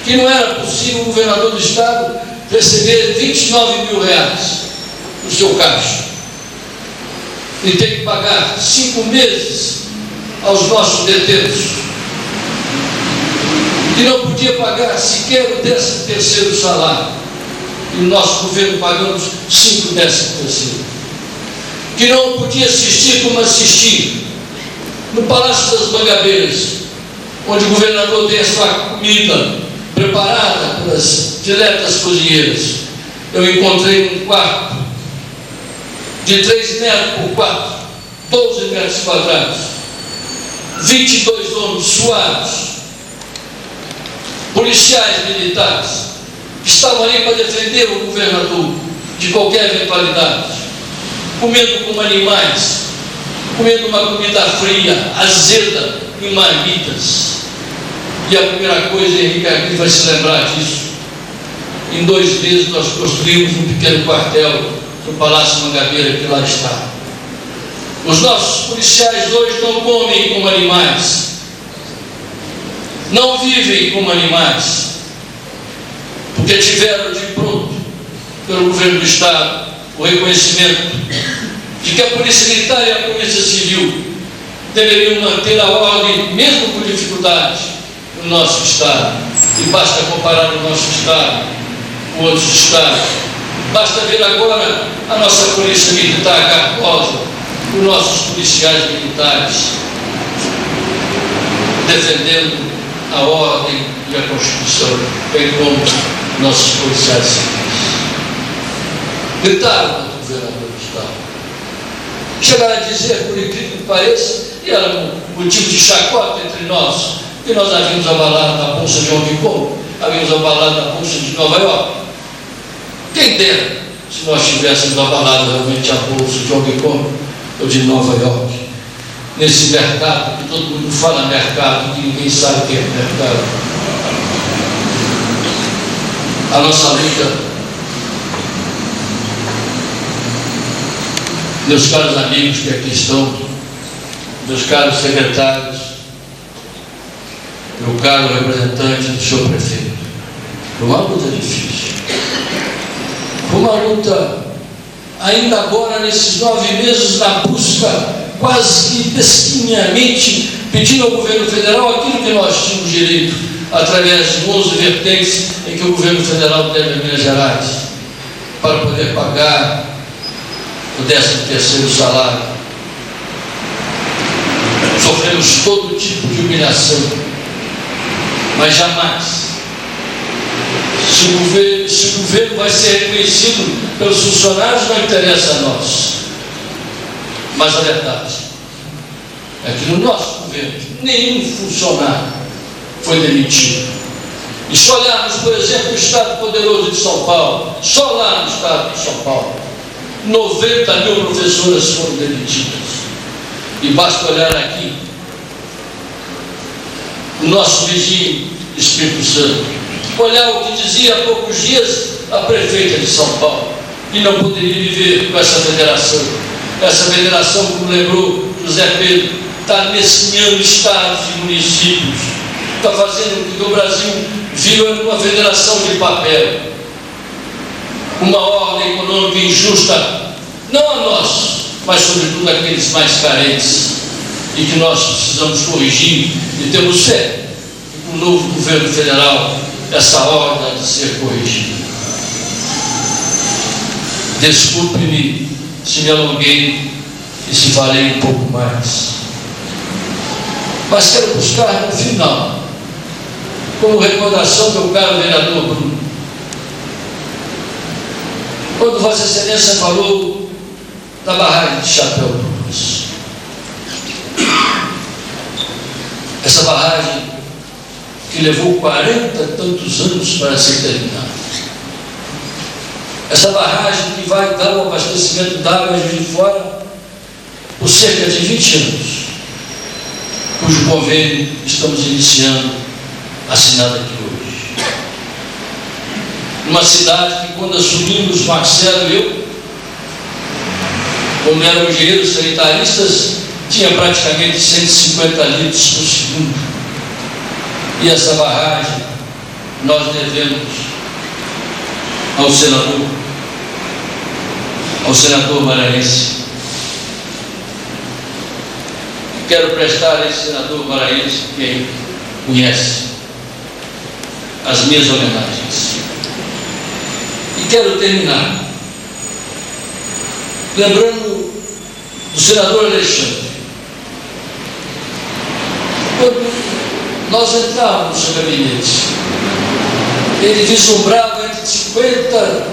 que não era possível o governador do estado receber R$29 mil no seu caixa e ter que pagar 5 meses aos nossos detentos, que não podia pagar sequer o 13º salário, e no nosso governo pagamos 5 décimos terceiro. que não podia assistir como assisti no Palácio das Mangabeiras, onde o governador tem a sua comida preparada pelas diletas cozinheiras. Eu encontrei um quarto de 3 metros por 4, 12 metros quadrados, 22 homens suados, policiais militares, que estavam ali para defender o governador de qualquer eventualidade, comendo como animais, comendo uma comida fria, azeda, em marmitas. E a primeira coisa, Henrique aqui vai se lembrar disso, em 2 meses nós construímos um pequeno quartel no Palácio Mangabeira, que lá está. Os nossos policiais hoje não comem como animais, não vivem como animais, porque tiveram de pronto, pelo governo do Estado, o reconhecimento de que a Polícia Militar e a Polícia Civil deveriam manter a ordem, mesmo com dificuldade, no nosso Estado. E basta comparar o nosso Estado com outros Estados. Basta ver agora a nossa Polícia Militar garbosa, os nossos policiais militares defendendo a ordem e a Constituição, bem como nossos policiais civis. Gritaram contra o governador do Estado. Chegaram a dizer, por incrível que pareça, e era um motivo de chacota entre nós, que nós havíamos abalado na Bolsa de Hong Kong, havíamos abalado na Bolsa de Nova York. Quem dera se nós tivéssemos abalado realmente a Bolsa de Hong Kong ou de Nova York, nesse mercado, que todo mundo fala mercado, que ninguém sabe o que é mercado. A nossa luta, meus caros amigos que aqui estão, meus caros secretários, meu caro representante do senhor prefeito, foi uma luta difícil, foi uma luta ainda agora nesses 9 meses na busca quase que pesquinhamente, pedindo ao governo federal aquilo que nós tínhamos direito através de 11 vertentes em que o governo federal deve a Minas Gerais para poder pagar o 13º salário. Sofremos todo tipo de humilhação, mas jamais, se o governo vai ser reconhecido pelos funcionários, não interessa a nós. Mas a verdade é que no nosso governo nenhum funcionário foi demitido. E se olharmos, por exemplo, o Estado poderoso de São Paulo, só lá no Estado de São Paulo, 90 mil professoras foram demitidas. E basta olhar aqui, o nosso vizinho Espírito Santo, olhar o que dizia há poucos dias a prefeita de São Paulo, que não poderia viver com essa federação. Essa federação, como lembrou José Pedro, está mesquinhando estados e municípios, está fazendo com que o Brasil viva uma federação de papel, uma ordem econômica injusta, não a nós, mas sobretudo aqueles mais carentes, e que nós precisamos corrigir, e temos fé que com o novo governo federal essa ordem há de ser corrigida. Desculpe-me se me alonguei e se falei um pouco mais, mas quero buscar no final, como recordação, meu caro vereador Bruno, quando Vossa Excelência falou da barragem de Chapéu do Luz. Essa barragem que levou 40 e tantos anos para ser terminada. Essa barragem que vai dar o abastecimento d'água de fora por cerca de 20 anos, cujo convênio estamos iniciando, assinado aqui hoje. Uma cidade que, quando assumimos, Marcelo e eu, quando eram engenheiros sanitaristas, tinha praticamente 150 litros por segundo. E essa barragem nós devemos ao senador maranhense. Quero prestar a esse senador maranhense, quem conhece, as minhas homenagens. E quero terminar lembrando do senador Alexandre. Quando nós entrávamos no gabinete, ele vislumbrava entre 50,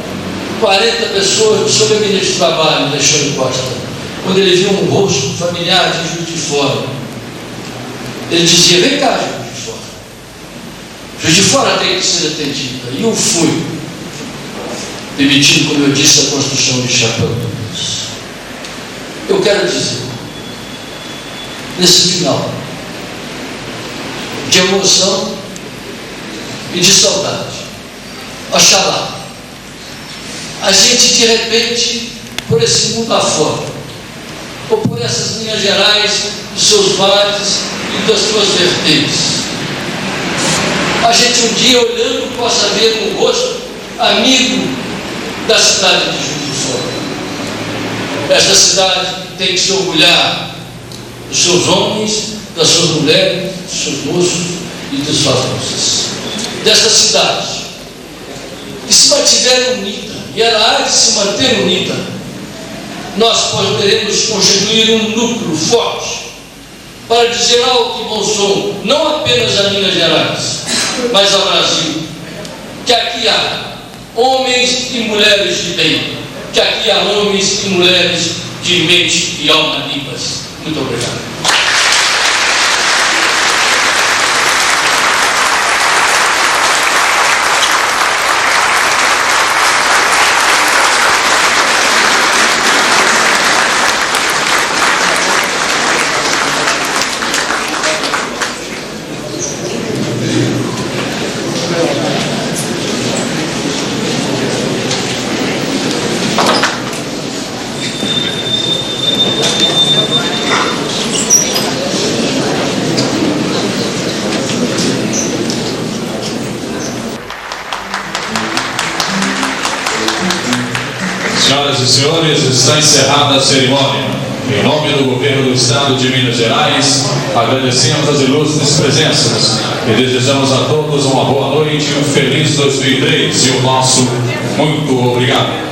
40 pessoas no seu gabinete de trabalho, Alexandre Costa. Quando ele viu um rosto familiar de Juiz de Fora, ele dizia: vem cá, Juiz de Fora. Juiz de Fora tem que ser atendida. E eu fui, permitindo, como eu disse, a construção de Chapéu de Luz. Eu quero dizer, nesse final, de emoção e de saudade, oxalá, a gente de repente, por esse mundo afora, ou por essas Minas Gerais, dos seus vales e das suas vertentes, a gente um dia olhando possa ver um rosto amigo da cidade de Juiz de Fora. Esta cidade tem que se orgulhar dos seus homens, das suas mulheres, dos seus moços e das suas moças. Desta cidade, que se mantiver unida, e ela há de se manter unida, nós poderemos constituir um núcleo forte para dizer alto e bom som, não apenas a Minas Gerais, mas ao Brasil, que aqui há homens e mulheres de bem, que aqui há homens e mulheres de mente e alma limpas. Muito obrigado. Senhoras e senhores, está encerrada a cerimônia. Em nome do governo do Estado de Minas Gerais, agradecemos as ilustres presenças e desejamos a todos uma boa noite e um feliz 2003 e o nosso muito obrigado.